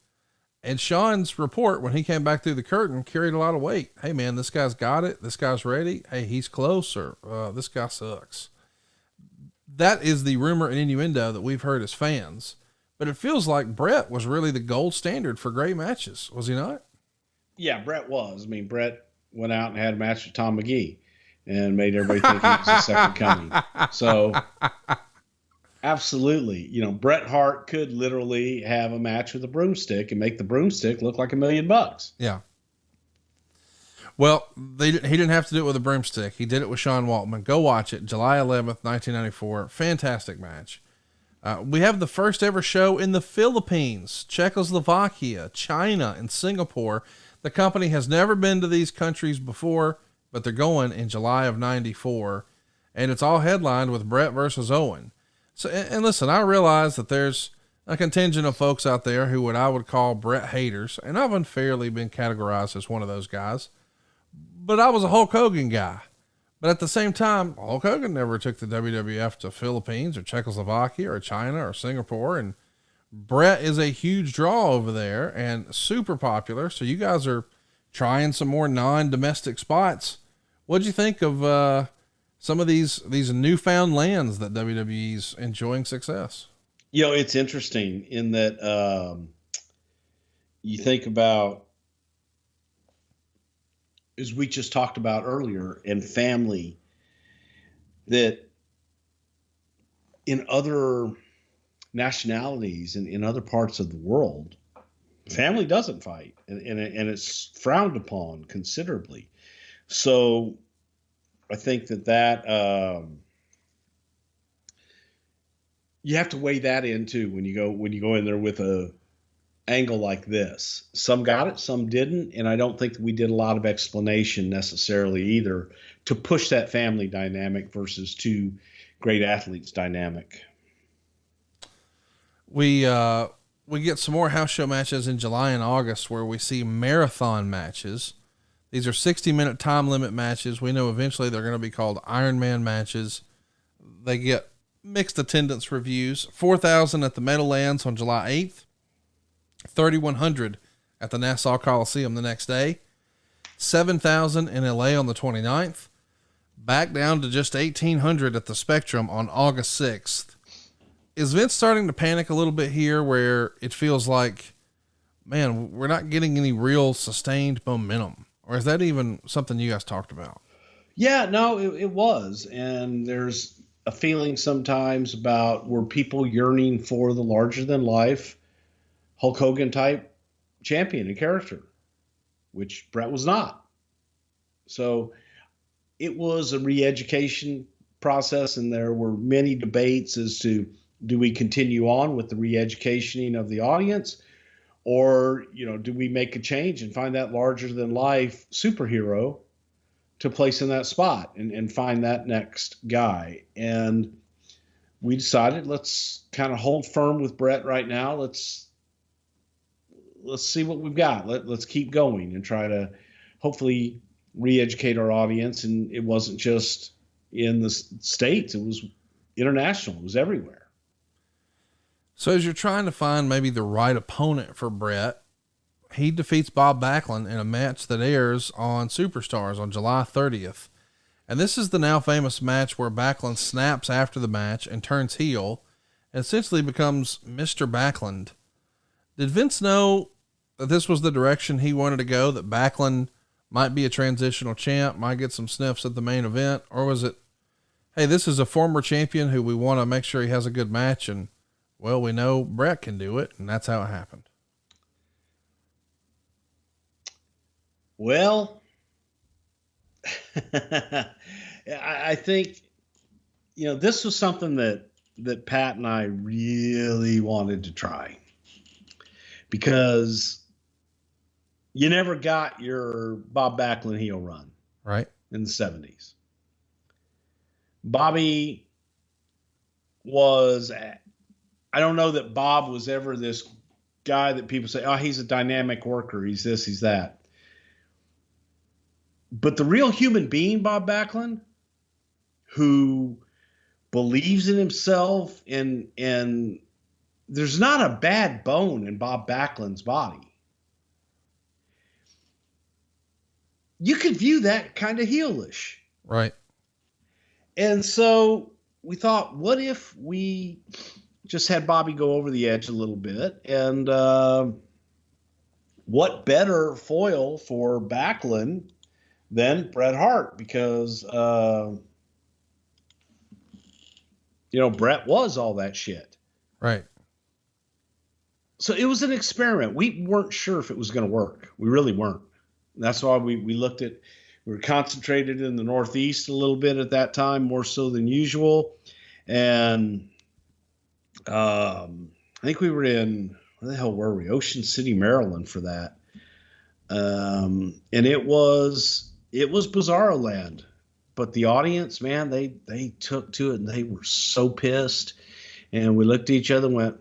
And Sean's report when he came back through the curtain carried a lot of weight. Hey man, this guy's got it. This guy's ready. Hey, he's close, or this guy sucks. That is the rumor and innuendo that we've heard as fans, but it feels like Bret was really the gold standard for great matches. Was he not? Yeah, Bret was. I mean, Bret went out and had a match with Tom McGee and made everybody think he was the second coming. So absolutely. You know, Bret Hart could literally have a match with a broomstick and make the broomstick look like $1 million. Yeah. Well, he didn't have to do it with a broomstick. He did it with Sean Waltman. Go watch it. July 11th, 1994. Fantastic match. We have the first ever show in the Philippines, Czechoslovakia, China, and Singapore. The company has never been to these countries before, but they're going in July of 94. And it's all headlined with Bret versus Owen. So, and listen, I realize that there's a contingent of folks out there who I would call Bret haters. And I've unfairly been categorized as one of those guys. But I was a Hulk Hogan guy. But at the same time, Hulk Hogan never took the WWF to Philippines or Czechoslovakia or China or Singapore. And Bret is a huge draw over there and super popular. So you guys are trying some more non-domestic spots. What'd you think of some of these newfound lands that WWE's enjoying success? You know, it's interesting in that you think about, as we just talked about earlier, and family, that in other nationalities and in other parts of the world, family doesn't fight, and it's frowned upon considerably. So I think that you have to weigh that in too when you go in there with a angle like this. Some got it, some didn't, and I don't think that we did a lot of explanation necessarily either to push that family dynamic versus two great athletes dynamic. We get some more house show matches in July and August where we see marathon matches. These are 60-minute time limit matches. We know eventually they're going to be called Ironman matches. They get mixed attendance reviews. 4,000 at the Meadowlands on July 8th. 3,100 at the Nassau Coliseum the next day. 7,000 in LA on the 29th. Back down to just 1,800 at the Spectrum on August 6th. Is Vince starting to panic a little bit here where it feels like, man, we're not getting any real sustained momentum? Or is that even something you guys talked about? Yeah, no, it was. And there's a feeling sometimes about were people yearning for the larger than life Hulk Hogan type champion and character, which Bret was not. So it was a re-education process, and there were many debates as to, do we continue on with the re-educationing of the audience, or, do we make a change and find that larger than life superhero to place in that spot and find that next guy? And we decided, let's kind of hold firm with Bret right now. Let's see what we've got. Let's keep going and try to hopefully re-educate our audience. And it wasn't just in the States, it was international. It was everywhere. So as you're trying to find maybe the right opponent for Bret, he defeats Bob Backlund in a match that airs on Superstars on July 30th. And this is the now famous match where Backlund snaps after the match and turns heel and essentially becomes Mr. Backlund. Did Vince know that this was the direction he wanted to go, that Backlund might be a transitional champ, might get some sniffs at the main event? Or was it, hey, this is a former champion who we want to make sure he has a good match, and well, we know Bret can do it, and that's how it happened? Well, I think, this was something that Pat and I really wanted to try, because you never got your Bob Backlund heel run, right, in the 70s. Bobby was, I don't know that Bob was ever this guy that people say, oh, he's a dynamic worker, he's this, he's that. But the real human being, Bob Backlund, who believes in himself, and there's not a bad bone in Bob Backlund's body. You could view that kind of heelish. Right. And so we thought, what if we just had Bobby go over the edge a little bit? And what better foil for Backlund than Bret Hart? Because, Bret was all that shit. Right. So it was an experiment. We weren't sure if it was going to work. We really weren't. That's why we looked at, we were concentrated in the Northeast a little bit at that time, more so than usual. And I think we were in, where the hell were we? Ocean City, Maryland for that. And it was Bizarro Land. But the audience, man, they took to it, and they were so pissed. And we looked at each other and went,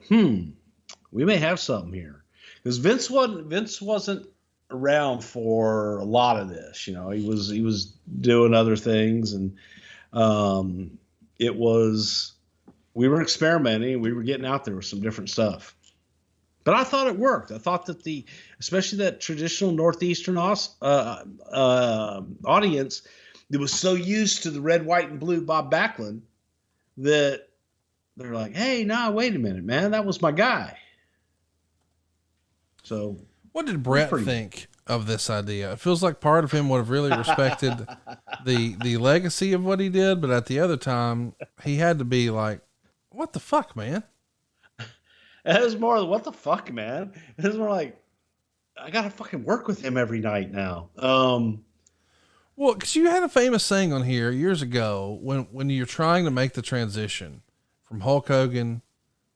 we may have something here. Because Vince wasn't around for a lot of this. He was doing other things, and we were experimenting. We were getting out there with some different stuff. But I thought it worked. I thought that especially that traditional Northeastern audience that was so used to the red, white, and blue Bob Backlund that they're like, hey, nah, wait a minute, man. That was my guy. So what did Bret think of this idea? It feels like part of him would have really respected the legacy of what he did, but at the other time, he had to be like, what the fuck, man? It was more, what the fuck, man? It was more like, I got to fucking work with him every night now. Well, because you had a famous saying on here years ago when you're trying to make the transition from Hulk Hogan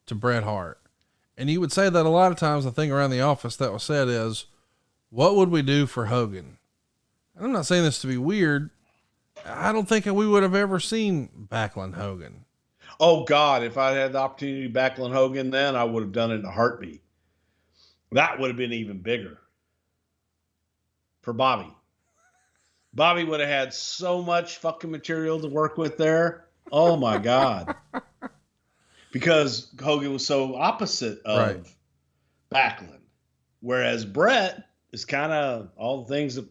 to Bret Hart. And you would say that a lot of times the thing around the office that was said is, what would we do for Hogan? And I'm not saying this to be weird. I don't think we would have ever seen Backlund Hogan. Oh God, if I had the opportunity to Backlund Hogan, then I would have done it in a heartbeat. That would have been even bigger for Bobby. Bobby would have had so much fucking material to work with there. Oh my God. Because Hogan was so opposite of Backlund. Whereas Bret is kind of all the things that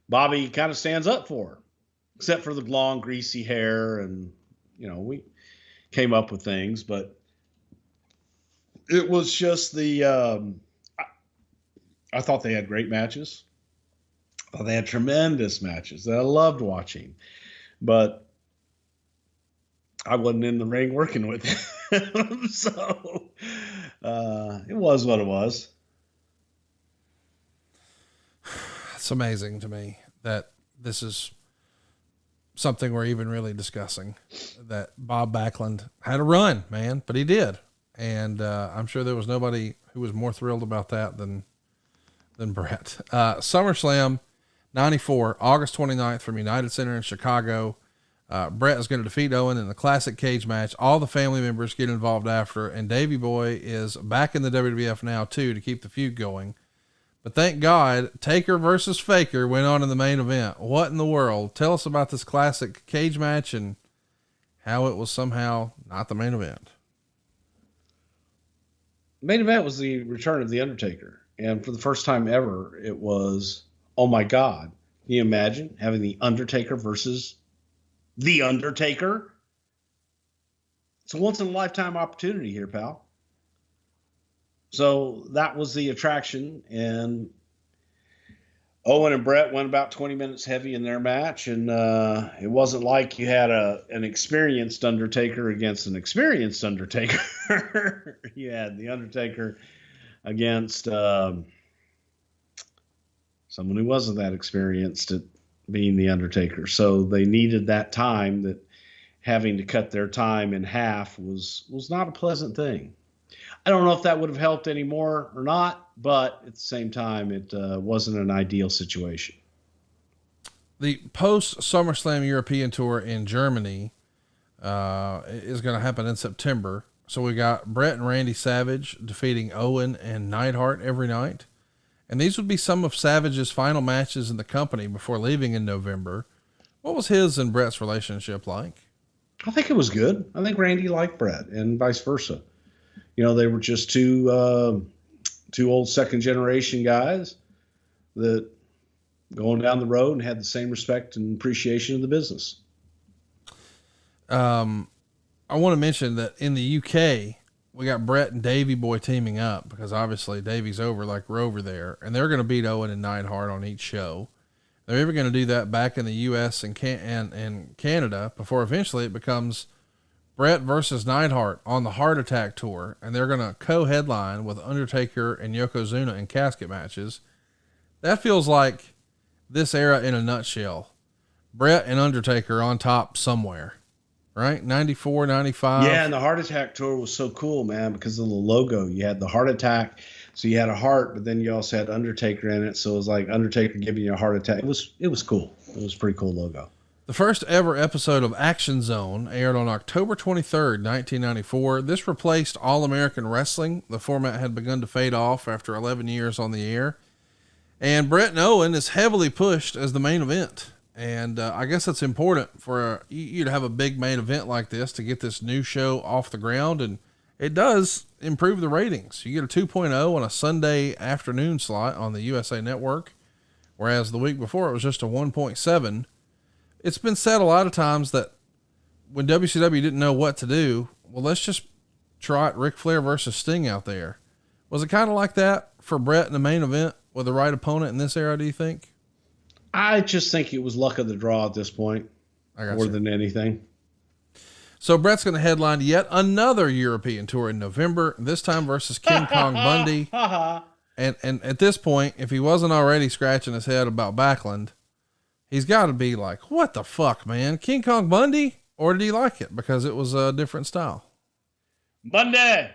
Bobby kind of stands up for, except for the long, greasy hair. And, we came up with things, but it was just I thought they had great matches. I thought they had tremendous matches that I loved watching, but I wasn't in the ring working with him. So it was what it was. It's amazing to me that this is something we're even really discussing, that Bob Backlund had a run, man, but he did. And I'm sure there was nobody who was more thrilled about that than Bret. SummerSlam 94, August 29th from United Center in Chicago. Bret is going to defeat Owen in the classic cage match. All the family members get involved after, and Davey Boy is back in the WWF now too, to keep the feud going. But thank God, Taker versus Faker went on in the main event. What in the world? Tell us about this classic cage match and how it was somehow not the main event. The main event was the return of The Undertaker. And for the first time ever, it was, oh my God. Can you imagine having The Undertaker versus The Undertaker? It's a once in a lifetime opportunity here, pal. So that was the attraction. And Owen and Bret went about 20 minutes heavy in their match, and it wasn't like you had an experienced Undertaker against an experienced Undertaker. You had the Undertaker against someone who wasn't that experienced at being the Undertaker. So they needed that time. That having to cut their time in half was not a pleasant thing. I don't know if that would have helped any more or not, but at the same time, it wasn't an ideal situation. The post SummerSlam European tour in Germany is going to happen in September. So we got Bret and Randy Savage defeating Owen and Neidhart every night. And these would be some of Savage's final matches in the company before leaving in November. What was his and Bret's relationship like? I think it was good. I think Randy liked Bret and vice versa. You know, they were just two old second generation guys that going down the road and had the same respect and appreciation of the business. I want to mention that in the UK, we got Bret and Davey Boy teaming up because obviously Davey's over like Rover there, and they're going to beat Owen and Neidhart on each show. They're even going to do that back in the US and Canada before eventually it becomes Bret versus Neidhart on the Heart Attack tour, and they're going to co-headline with Undertaker and Yokozuna in casket matches. That feels like this era in a nutshell. Bret and Undertaker on top somewhere, right? 94, 95. Yeah, and the Heart Attack tour was so cool, man, because of the logo. You had the Heart Attack, so you had a heart, but then you also had Undertaker in it, so it was like Undertaker giving you a heart attack. It was cool. It was a pretty cool logo. The first ever episode of Action Zone aired on October 23rd, 1994. This replaced All American Wrestling. The format had begun to fade off after 11 years on the air. And Bret and Owen is heavily pushed as the main event. And I guess it's important for you to have a big main event like this to get this new show off the ground. And it does improve the ratings. You get a 2.0 on a Sunday afternoon slot on the USA Network, whereas the week before it was just a 1.7. It's been said a lot of times that when WCW didn't know what to do, well, let's just trot Ric Flair versus Sting out there. Was it kind of like that for Bret in the main event with the right opponent in this era, do you think? I just think it was luck of the draw at this point, more than anything. So Bret's going to headline yet another European tour in November, this time versus King Kong Bundy. And at this point, if he wasn't already scratching his head about Backlund, he's got to be like, what the fuck, man? King Kong Bundy? Or did he like it because it was a different style? Bundy,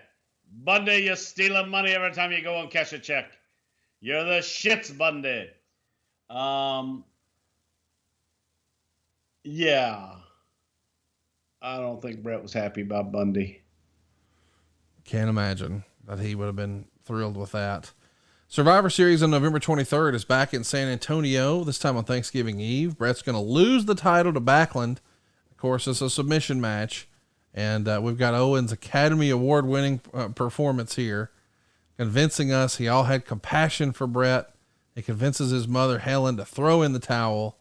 you're stealing money every time you go and cash a check. You're the shits, Bundy. Yeah. I don't think Bret was happy about Bundy. Can't imagine that he would have been thrilled with that. Survivor Series on November 23rd is back in San Antonio, this time on Thanksgiving Eve. Bret's going to lose the title to Backlund. Of course, it's a submission match. And we've got Owen's Academy Award winning performance here, convincing us he all had compassion for Bret. He convinces his mother, Helen, to throw in the towel.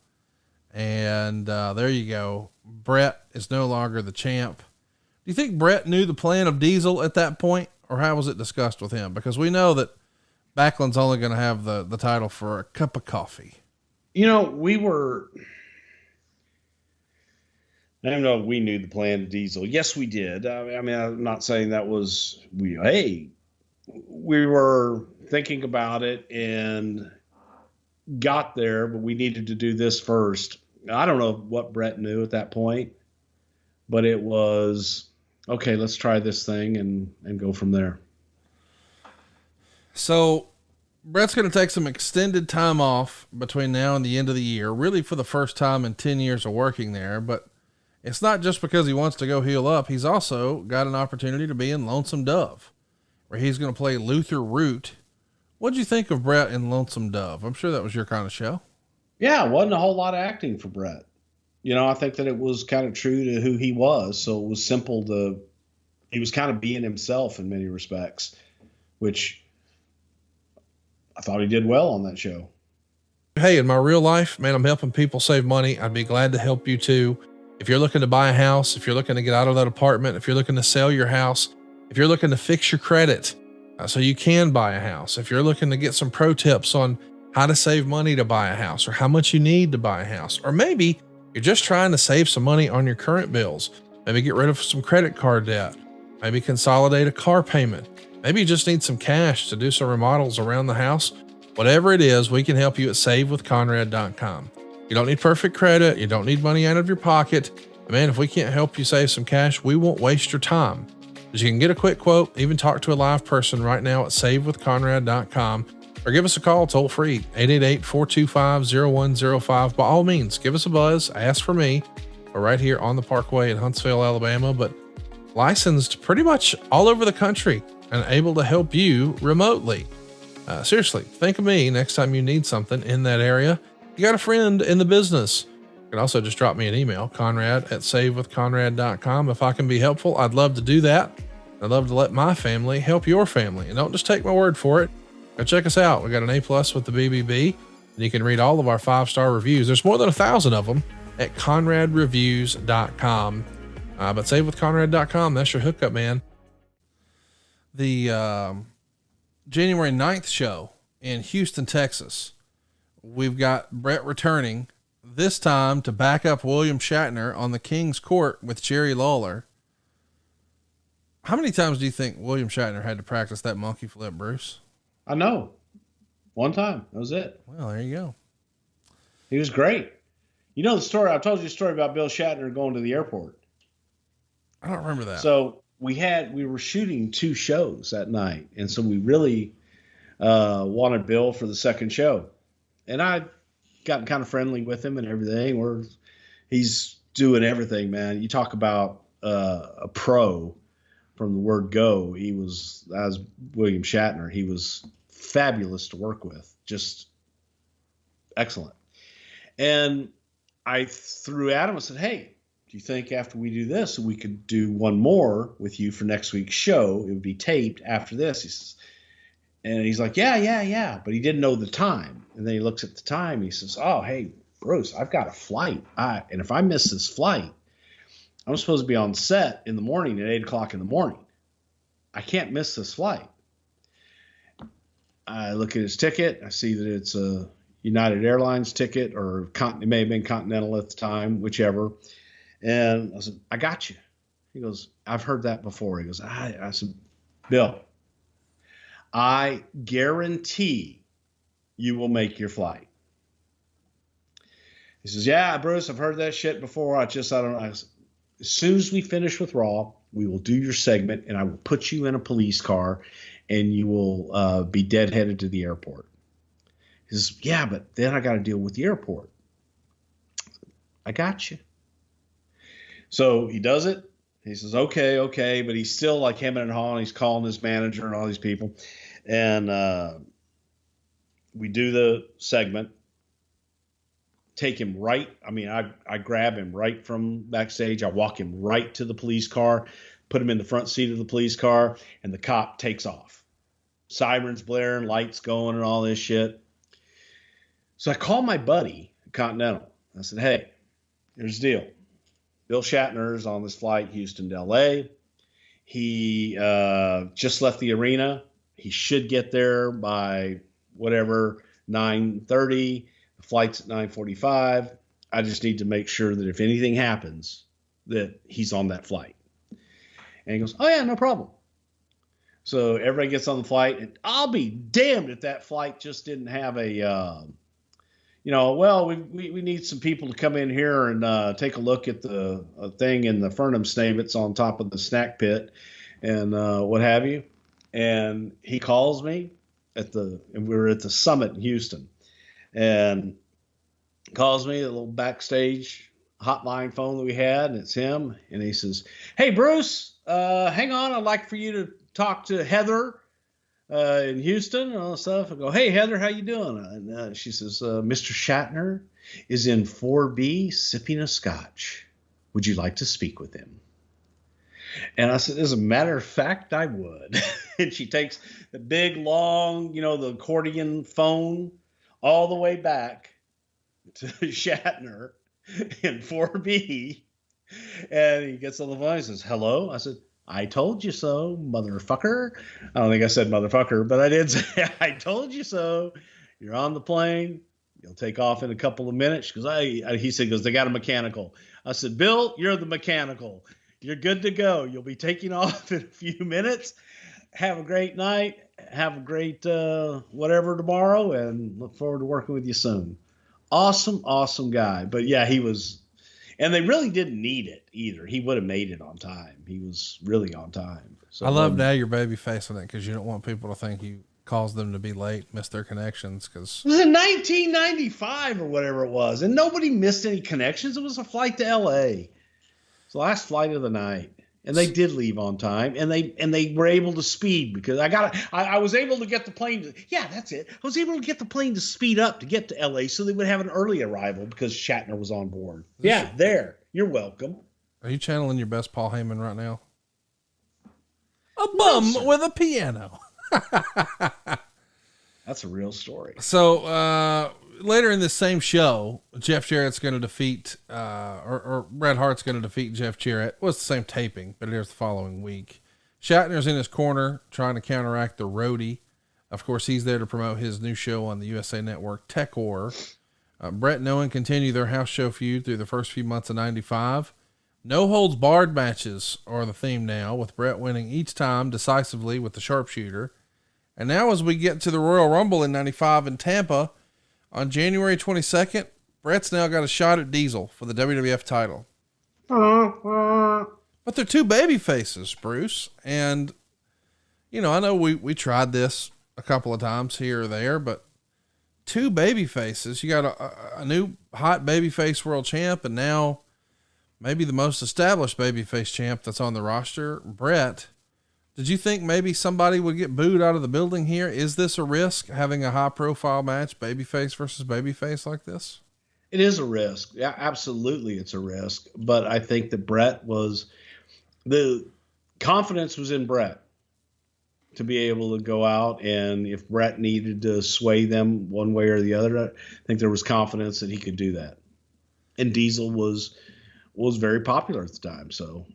And there you go. Bret is no longer the champ. Do you think Bret knew the plan of Diesel at that point, or how was it discussed with him? Because we know that Backlund's only going to have the title for a cup of coffee. You know, I don't know if we knew the plan of Diesel. Yes, we did. I mean, I'm not saying that was, we were thinking about it and got there, but we needed to do this first. I don't know what Bret knew at that point, but it was, okay, let's try this thing and go from there. So Bret's going to take some extended time off between now and the end of the year, really for the first time in 10 years of working there. But it's not just because he wants to go heal up. He's also got an opportunity to be in Lonesome Dove, where he's going to play Luther Root. What'd you think of Bret in Lonesome Dove? I'm sure that was your kind of show. Yeah, it wasn't a whole lot of acting for Bret. You know, I think that it was kind of true to who he was. So it was simple he was kind of being himself in many respects, which I thought he did well on that show. Hey, in my real life, man, I'm helping people save money. I'd be glad to help you too. If you're looking to buy a house, if you're looking to get out of that apartment, if you're looking to sell your house, if you're looking to fix your credit so you can buy a house, if you're looking to get some pro tips on how to save money to buy a house, or how much you need to buy a house. Or maybe you're just trying to save some money on your current bills. Maybe get rid of some credit card debt. Maybe consolidate a car payment. Maybe you just need some cash to do some remodels around the house. Whatever it is, we can help you at savewithconrad.com. You don't need perfect credit. You don't need money out of your pocket. But man, if we can't help you save some cash, we won't waste your time. Because you can get a quick quote, even talk to a live person right now at savewithconrad.com, or give us a call toll free, 888-425-0105. By all means, give us a buzz, ask for me. We're right here on the Parkway in Huntsville, Alabama, but licensed pretty much all over the country and able to help you remotely. Seriously, think of me next time you need something in that area. You got a friend in the business. You can also just drop me an email, conrad@savewithconrad.com. If I can be helpful, I'd love to do that. I'd love to let my family help your family. And don't just take my word for it. Go check us out. We got an A+ with the BBB, and you can read all of our 5-star reviews. There's more than 1,000 of them at conradreviews.com. But savewithconrad.com, that's your hookup, man. The January 9th show in Houston, Texas, we've got Bret returning, this time to back up William Shatner on the King's Court with Jerry Lawler. How many times do you think William Shatner had to practice that monkey flip, Bruce? I know. One time. That was it. Well, there you go. He was great. You know the story. I told you a story about Bill Shatner going to the airport. I don't remember that. So we were shooting 2 shows that night. And so we really wanted Bill for the second show. And I'd gotten kind of friendly with him and everything. He's doing everything, man. You talk about a pro from the word go. As William Shatner, he was fabulous to work with. Just excellent. And I threw at him and said, hey, do you think after we do this, we could do one more with you for next week's show? It would be taped after this. He says, and he's like, yeah. But he didn't know the time. And then he looks at the time. He says, oh, hey, Bruce, I've got a flight. And if I miss this flight, I'm supposed to be on set in the morning at 8:00 in the morning. I can't miss this flight. I look at his ticket. I see that it's a United Airlines ticket, or it may have been Continental at the time, whichever. And I said, I got you. He goes, I've heard that before. He goes, I said, Bill, I guarantee you will make your flight. He says, yeah, Bruce, I've heard that shit before. I don't know. I said, as soon as we finish with Raw, we will do your segment, and I will put you in a police car, and you will be deadheaded to the airport. He says, yeah, but then I got to deal with the airport. I got you. So he does it. He says, okay. But he's still like hemming and hawing. He's calling his manager and all these people. And we do the segment. Take him right. I mean, I grab him right from backstage. I walk him right to the police car, put him in the front seat of the police car, and the cop takes off. Sirens blaring, lights going, and all this shit. So I call my buddy, Continental. I said, hey, here's the deal. Bill Shatner's on this flight, Houston to LA. He just left the arena. He should get there by 9:30. The flight's at 9:45. I just need to make sure that if anything happens, that he's on that flight. And he goes, oh yeah, no problem. So everybody gets on the flight, and I'll be damned if that flight just didn't have a, we need some people to come in here and take a look at the thing in the Fernum Snavets on top of the snack pit and what have you. And he calls me and we were at the Summit in Houston, and calls me, a little backstage hotline phone that we had, and it's him. And he says, hey, Bruce, hang on. I'd like for you to talk to Heather in Houston and all that stuff. I go, hey, Heather, how you doing? And she says, Mr. Shatner is in 4B sipping a scotch. Would you like to speak with him? And I said, as a matter of fact, I would. And she takes the big, long, the accordion phone all the way back to Shatner in 4B. And he gets on the phone and says, hello. I said, I told you so, motherfucker. I don't think I said motherfucker, but I did say, I told you so. You're on the plane. You'll take off in a couple of minutes. She goes, he said, they got a mechanical. I said, Bill, you're the mechanical. You're good to go. You'll be taking off in a few minutes. Have a great night. Have a great whatever tomorrow, and look forward to working with you soon. Awesome, awesome guy. But yeah, he was, and they really didn't need it either. He would have made it on time. He was really on time. So I love now your baby face on it, because you don't want people to think you caused them to be late, miss their connections. Because it was in 1995 or whatever it was, and nobody missed any connections. It was a flight to L.A. It's the last flight of the night. And they did leave on time, and they were able to speed, because I was able to get the plane. That's it. I was able to get the plane to speed up to get to LA, so they would have an early arrival because Shatner was on board. There. You're welcome. Are you channeling your best Paul Heyman right now? A bum with a piano. That's a real story. So later in this same show, Jeff Jarrett's going to defeat, or Bret Hart's going to defeat Jeff Jarrett. Well, it's the same taping, but here's the following week. Shatner's in his corner trying to counteract the roadie. Of course, he's there to promote his new show on the USA Network, Tech War. Bret and Owen continue their house show feud through the first few months of 95. No holds barred matches are the theme now, with Bret winning each time decisively with the sharpshooter. And now as we get to the Royal Rumble in 95 in Tampa, on January 22nd, Bret's now got a shot at Diesel for the WWF title. But they're two baby faces, Bruce. And, I know we tried this a couple of times here or there, but two baby faces. You got a new hot babyface world champ, and now maybe the most established babyface champ that's on the roster, Bret. Did you think maybe somebody would get booed out of the building here? Is this a risk, having a high profile match, babyface versus babyface like this? It is a risk. Yeah, absolutely. It's a risk. But I think that the confidence was in Bret to be able to go out, and if Bret needed to sway them one way or the other, I think there was confidence that he could do that. And Diesel was very popular at the time. So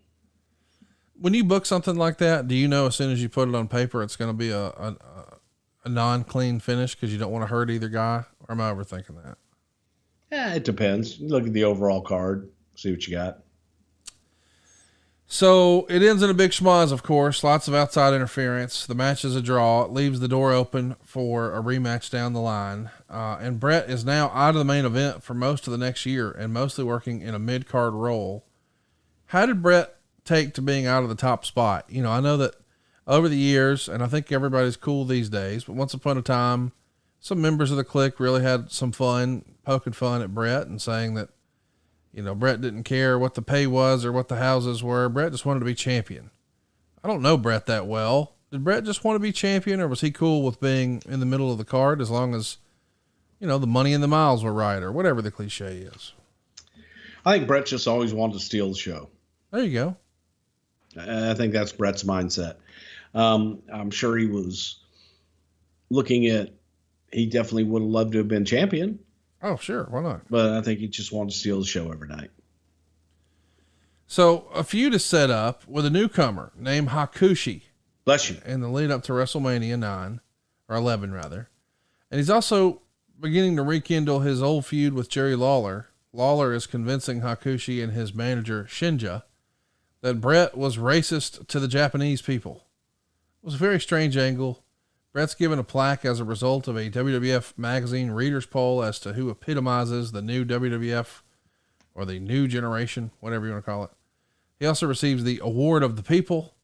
when you book something like that, do you know as soon as you put it on paper, it's going to be a non-clean finish because you don't want to hurt either guy? Or am I overthinking that? Yeah, it depends. You look at the overall card, see what you got. So it ends in a big schmoz, of course. Lots of outside interference. The match is a draw. It leaves the door open for a rematch down the line. And Bret is now out of the main event for most of the next year and mostly working in a mid-card role. How did Bret take to being out of the top spot? I know that over the years, and I think everybody's cool these days, but once upon a time, some members of the clique really had some fun poking fun at Bret and saying that, Bret didn't care what the pay was or what the houses were. Bret just wanted to be champion. I don't know Bret that well. Did Bret just want to be champion, or was he cool with being in the middle of the card as long as, the money and the miles were right, or whatever the cliche is? I think Bret just always wanted to steal the show. There you go. I think that's Bret's mindset. I'm sure he was looking at, he definitely would have loved to have been champion. Oh, sure. Why not? But I think he just wanted to steal the show every night. So a feud is set up with a newcomer named Hakushi. Bless you. In the lead up to WrestleMania 9 or 11 rather. And he's also beginning to rekindle his old feud with Jerry Lawler. Lawler is convincing Hakushi and his manager Shinja that Bret was racist to the Japanese people. It was a very strange angle. Bret's given a plaque as a result of a WWF magazine readers poll as to who epitomizes the new WWF or the new generation, whatever you want to call it. He also receives the Award of the People,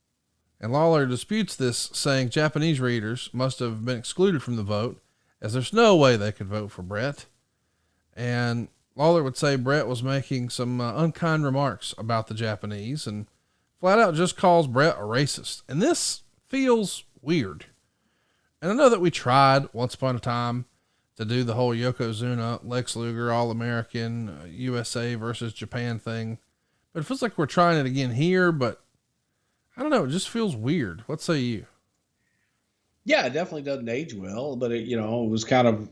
and Lawler disputes this, saying Japanese readers must have been excluded from the vote, as there's no way they could vote for Bret. And Lawler would say Bret was making some unkind remarks about the Japanese and flat out just calls Bret a racist. And this feels weird. And I know that we tried once upon a time to do the whole Yokozuna, Lex Luger, All-American, USA versus Japan thing. But it feels like we're trying it again here, but I don't know. It just feels weird. What say you? Yeah, it definitely doesn't age well, but it was kind of,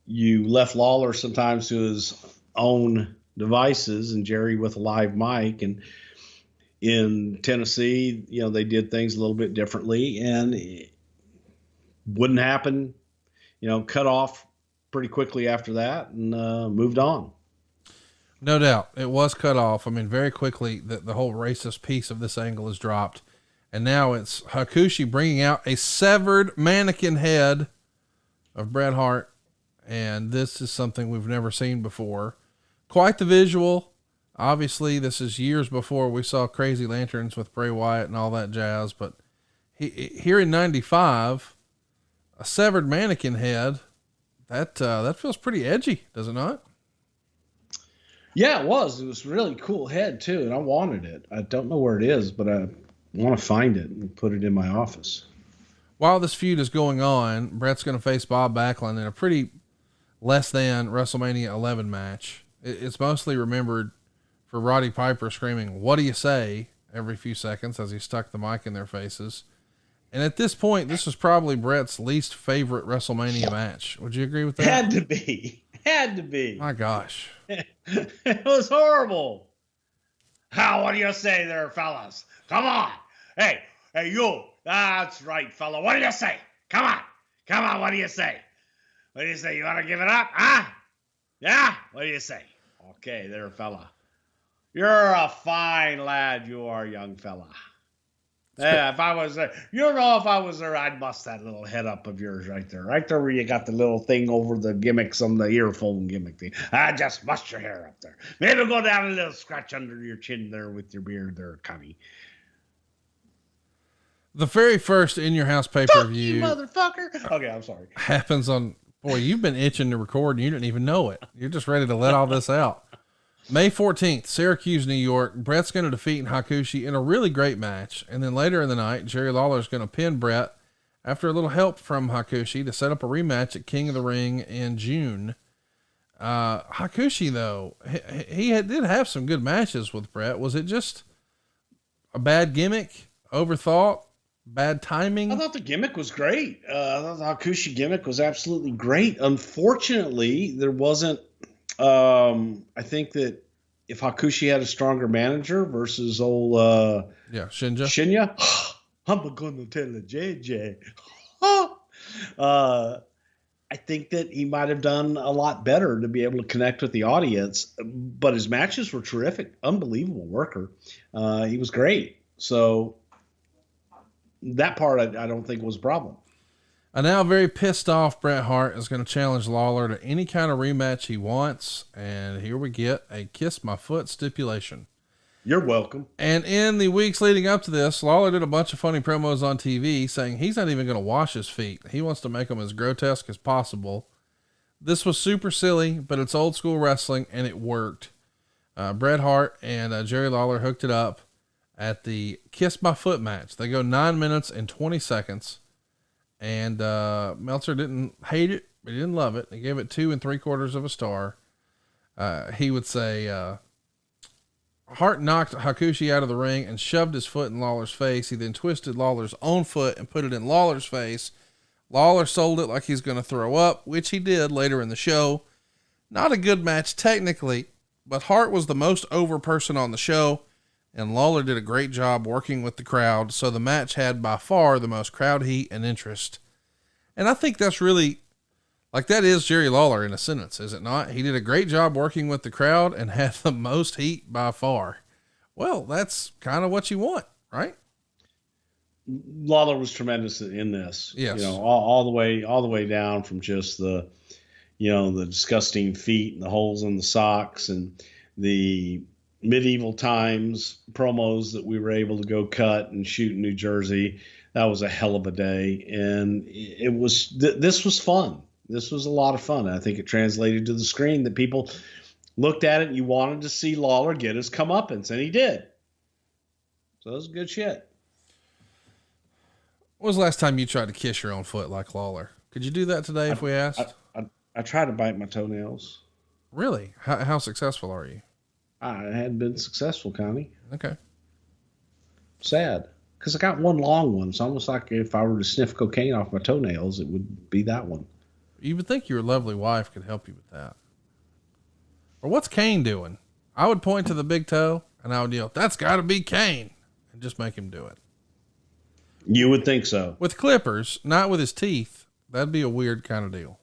you left Lawler sometimes to his own devices and Jerry with a live mic. And in Tennessee, they did things a little bit differently, and it wouldn't happen cut off pretty quickly after that and moved on. No doubt. It was cut off. I mean, very quickly, the whole racist piece of this angle is dropped. And now it's Hakushi bringing out a severed mannequin head of Bret Hart. And this is something we've never seen before. Quite the visual. Obviously, this is years before we saw Crazy Lanterns with Bray Wyatt and all that jazz. But here in 95, a severed mannequin head, that feels pretty edgy, does it not? Yeah, it was. It was a really cool head too, and I wanted it. I don't know where it is, but I want to find it and put it in my office. While this feud is going on, Bret's going to face Bob Backlund in a pretty less than WrestleMania 11 match. It's mostly remembered for Roddy Piper screaming, "What do you say?" every few seconds as he stuck the mic in their faces. And at this point, this was probably Bret's least favorite WrestleMania match. Would you agree with that? Had to be. My gosh. It was horrible. What do you say there, fellas? Come on. Hey, you. That's right, fella. What do you say? Come on. What do you say? What do you say? You want to give it up? Huh? Yeah? What do you say? Okay, there, fella. You're a fine lad. You are, young fella. Yeah, if I was there, if I was there, I'd bust that little head up of yours right there where you got the little thing over the gimmicks on the earphone gimmick thing. I just bust your hair up there. Maybe go down a little scratch under your chin there with your beard there, Connie. The very first In Your House pay-per-view, you motherfucker. Okay, I'm sorry. Happens on, boy, you've been itching to record and you didn't even know it. You're just ready to let all this out. May 14th, Syracuse, New York. Bret's going to defeat Hakushi in a really great match. And then later in the night, Jerry Lawler is going to pin Bret after a little help from Hakushi to set up a rematch at King of the Ring in June. Hakushi, though, he did have some good matches with Bret. Was it just a bad gimmick, overthought, bad timing? I thought the gimmick was great. I thought the Hakushi gimmick was absolutely great. Unfortunately, there wasn't, I think that if Hakushi had a stronger manager versus old Shinya, I'm gonna tell a JJ. I think that he might have done a lot better to be able to connect with the audience. But his matches were terrific, unbelievable worker. He was great. So that part I don't think was a problem. A now very pissed off Bret Hart is going to challenge Lawler to any kind of rematch he wants. And here we get a kiss my foot stipulation. You're welcome. And in the weeks leading up to this, Lawler did a bunch of funny promos on TV saying he's not even going to wash his feet. He wants to make them as grotesque as possible. This was super silly, but it's old school wrestling and it worked. Bret Hart and Jerry Lawler hooked it up at the Kiss My Foot match. They go 9 minutes and 20 seconds. And Meltzer didn't hate it, but he didn't love it. He gave it 2 3/4 stars. He would say, Hart knocked Hakushi out of the ring and shoved his foot in Lawler's face. He then twisted Lawler's own foot and put it in Lawler's face. Lawler sold it like he's going to throw up, which he did later in the show. Not a good match technically, but Hart was the most over person on the show, and Lawler did a great job working with the crowd. So the match had by far the most crowd heat and interest. And I think that's really, like, that is Jerry Lawler in a sentence, is it not? He did a great job working with the crowd and had the most heat by far. Well, that's kind of what you want, right? Lawler was tremendous in this. Yes. All the way down from just the disgusting feet and the holes in the socks and the medieval times promos that we were able to go cut and shoot in New Jersey. That was a hell of a day. And this was fun. This was a lot of fun. I think it translated to the screen that people looked at it and you wanted to see Lawler get his comeuppance, and he did. So it was good shit. When was the last time you tried to kiss your own foot like Lawler? Could you do that today if we asked? I tried to bite my toenails. Really? How successful are you? I hadn't been successful, Connie. Okay. Sad. Because I got one long one. It's almost like if I were to sniff cocaine off my toenails, it would be that one. You would think your lovely wife could help you with that. Or what's Kane doing? I would point to the big toe and I would yell, "That's got to be Kane," and just make him do it. You would think so. With clippers, not with his teeth. That'd be a weird kind of deal.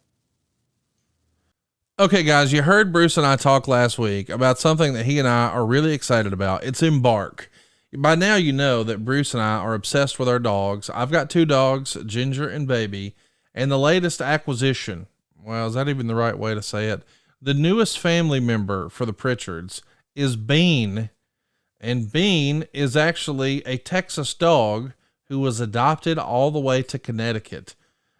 Okay, guys, you heard Bruce and I talk last week about something that he and I are really excited about. It's Embark. By now, you know that Bruce and I are obsessed with our dogs. I've got 2 dogs, Ginger and Baby, and the latest acquisition. Well, is that even the right way to say it? The newest family member for the Prichards is Bean. And Bean is actually a Texas dog who was adopted all the way to Connecticut.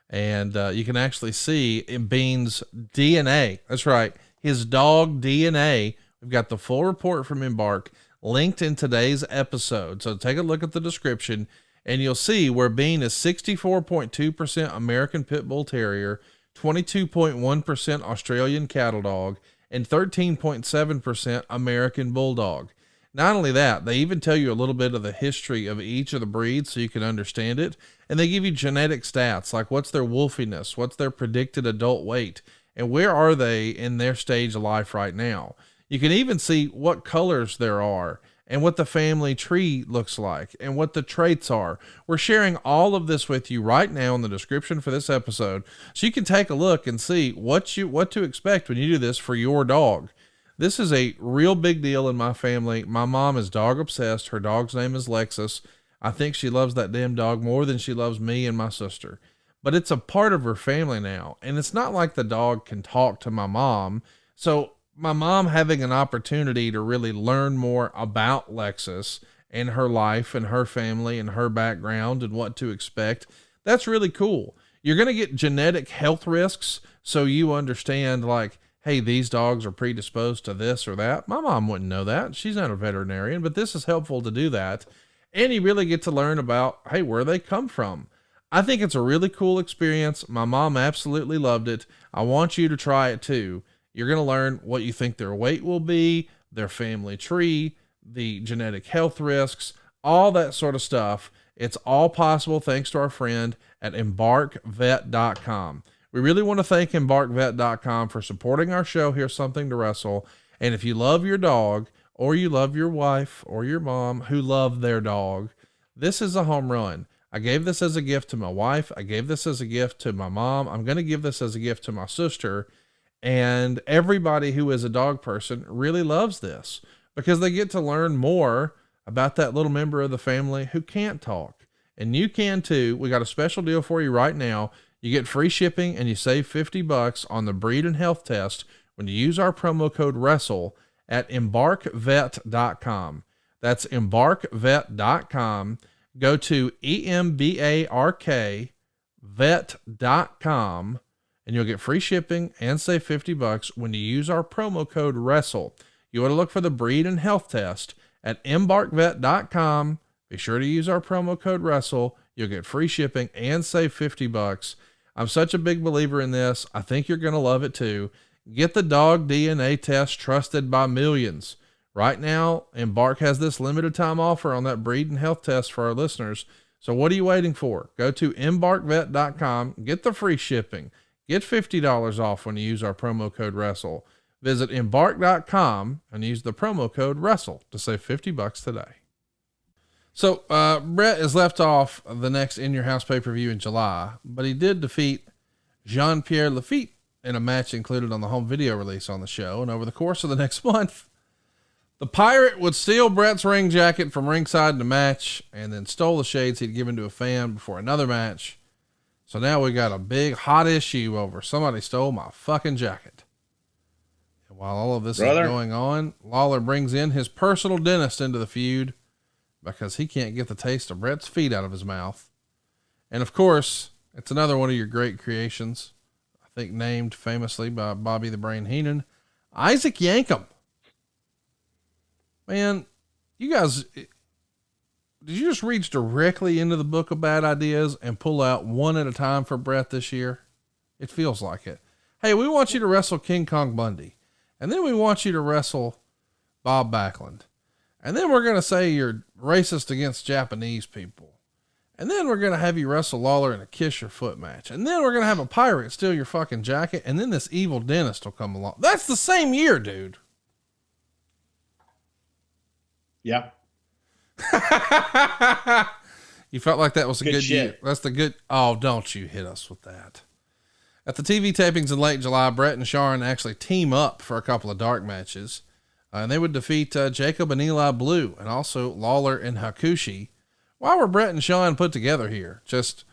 And you can actually see in Bean's DNA. That's right. His dog DNA. We've got the full report from Embark linked in today's episode. So take a look at the description and you'll see where Bean is 64.2% American Pit Bull Terrier, 22.1% Australian Cattle Dog, and 13.7% American Bulldog. Not only that, they even tell you a little bit of the history of each of the breeds so you can understand it. And they give you genetic stats, like what's their wolfiness, what's their predicted adult weight, and where are they in their stage of life right now. You can even see what colors there are and what the family tree looks like and what the traits are. We're sharing all of this with you right now in the description for this episode, so you can take a look and see what to expect when you do this for your dog. This is a real big deal in my family. My mom is dog obsessed. Her dog's name is Lexus. I think she loves that damn dog more than she loves me and my sister. But it's a part of her family now. And it's not like the dog can talk to my mom. So my mom having an opportunity to really learn more about Lexus and her life and her family and her background and what to expect, that's really cool. You're going to get genetic health risks so you understand, like, hey, these dogs are predisposed to this or that. My mom wouldn't know that. She's not a veterinarian, but this is helpful to do that. And you really get to learn about, hey, where they come from. I think it's a really cool experience. My mom absolutely loved it. I want you to try it too. You're going to learn what you think their weight will be, their family tree, the genetic health risks, all that sort of stuff. It's all possible thanks to our friend at embarkvet.com. We really want to thank embarkvet.com for supporting our show here, Something to Wrestle. And if you love your dog, or you love your wife or your mom who love their dog, this is a home run. I gave this as a gift to my wife. I gave this as a gift to my mom. I'm going to give this as a gift to my sister. And everybody who is a dog person really loves this because they get to learn more about that little member of the family who can't talk. And you can too. We got a special deal for you right now. You get free shipping and you save $50 on the breed and health test when you use our promo code WRESTLE at embarkvet.com. That's embarkvet.com. Go to embarkvet.com and you'll get free shipping and save $50 when you use our promo code WRESTLE. You want to look for the breed and health test at embarkvet.com. Be sure to use our promo code WRESTLE. You'll get free shipping and save $50. I'm such a big believer in this. I think you're going to love it too. Get the dog DNA test trusted by millions. Right now, Embark has this limited time offer on that breed and health test for our listeners. So what are you waiting for? Go to embarkvet.com, get the free shipping, get $50 off when you use our promo code WRESTLE. Visit embark.com and use the promo code WRESTLE to save $50 today. So, Bret is left off the next In Your House pay-per-view in July, but he did defeat Jean-Pierre Lafitte in a match included on the home video release on the show. And over the course of the next month, the Pirate would steal Bret's ring jacket from ringside in a match and then stole the shades he'd given to a fan before another match. So now we got a big hot issue over somebody stole my fucking jacket. And while all of this is going on, Lawler brings in his personal dentist into the feud because he can't get the taste of Bret's feet out of his mouth. And of course, it's another one of your great creations. I think named famously by Bobby the Brain Heenan, Isaac Yankem. Man, you guys, did you just reach directly into the book of bad ideas and pull out one at a time for Bret this year? It feels like it. Hey, we want you to wrestle King Kong Bundy. And then we want you to wrestle Bob Backlund. And then we're going to say you're racist against Japanese people. And then we're going to have you wrestle Lawler in a kiss your foot match. And then we're going to have a pirate steal your fucking jacket. And then this evil dentist will come along. That's the same year, dude. Yeah. You felt like that was a good shit. year. That's the good. Oh, don't you hit us with that. At the TV tapings in late July, Bret and Shawn actually team up for a couple of dark matches. And they would defeat Jacob and Eli Blue, and also Lawler and Hakushi. Why were Bret and Shawn put together here? Just,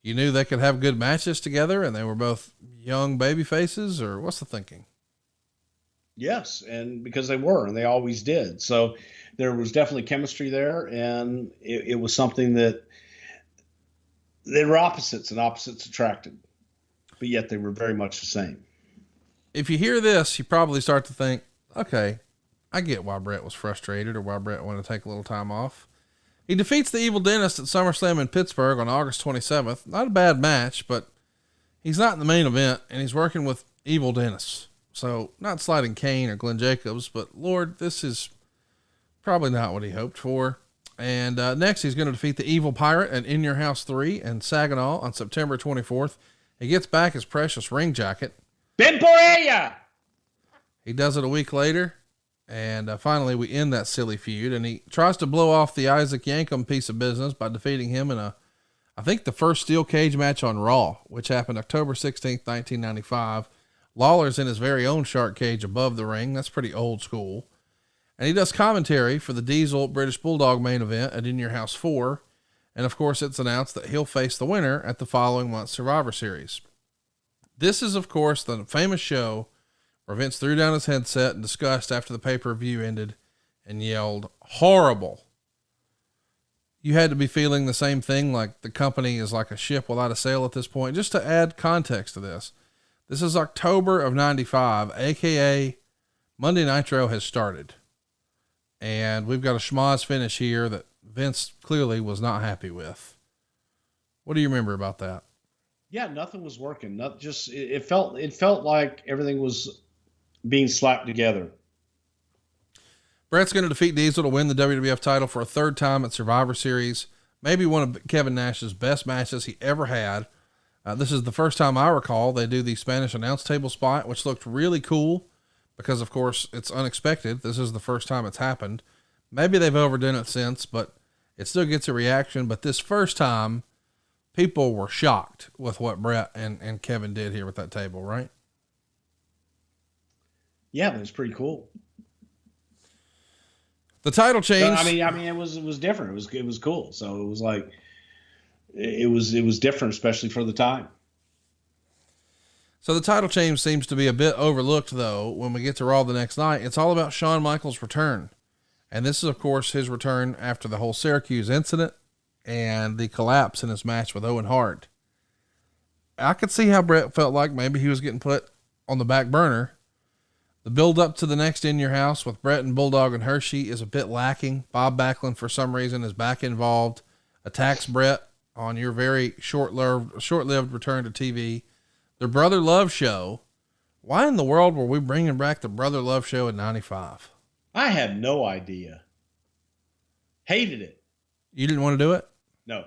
you knew they could have good matches together and they were both young baby faces, or what's the thinking? Yes. And because they were, and they always did. So there was definitely chemistry there. And it was something that they were opposites, and opposites attracted, but yet they were very much the same. If you hear this, you probably start to think, okay, I get why Bret was frustrated, or why Bret wanted to take a little time off. He defeats the Evil Dentist at SummerSlam in Pittsburgh on August 27th. Not a bad match, but he's not in the main event, and he's working with Evil Dentists. So not sliding Kane or Glenn Jacobs, but Lord, this is probably not what he hoped for. And next, he's going to defeat the Evil Pirate at In Your House 3 in Saginaw on September 24th. He gets back his precious ring jacket. Ben Porella! He does it a week later. And finally, we end that silly feud, and he tries to blow off the Isaac Yankem piece of business by defeating him in I think the first steel cage match on Raw, which happened October 16th, 1995. Lawler's in his very own shark cage above the ring. That's pretty old school. And he does commentary for the Diesel British Bulldog main event at In Your House 4. And of course, it's announced that he'll face the winner at the following month's Survivor Series. This is, of course, the famous show where Vince threw down his headset in disgust after the pay-per-view ended and yelled, "Horrible." You had to be feeling the same thing, like the company is like a ship without a sail at this point. Just to add context to this, this is October of 95, aka Monday Nitro has started. And we've got a schmoz finish here that Vince clearly was not happy with. What do you remember about that? Yeah, nothing was working. Not just it felt like everything was being slapped together. Bret's going to defeat Diesel to win the WWF title for a third time at Survivor Series. Maybe one of Kevin Nash's best matches he ever had. This is the first time I recall they do the Spanish announce table spot, which looked really cool because, of course, it's unexpected. This is the first time it's happened. Maybe they've overdone it since, but it still gets a reaction. But this first time, people were shocked with what Bret and Kevin did here with that table, right? Yeah, but it's pretty cool. The title change. I mean, it was different. It was cool. So it was like, it was different, especially for the time. So the title change seems to be a bit overlooked, though. When we get to Raw the next night, it's all about Shawn Michaels' return. And this is, of course, his return after the whole Syracuse incident and the collapse in his match with Owen Hart. I could see how Bret felt like maybe he was getting put on the back burner. The build up to the next In Your House with Bret and Bulldog and Hershey is a bit lacking. Bob Backlund, for some reason, is back involved, attacks Bret on your very short-lived return to TV. The Brother Love Show. Why in the world were we bringing back the Brother Love Show in 95? I had no idea. Hated it. You didn't want to do it? No.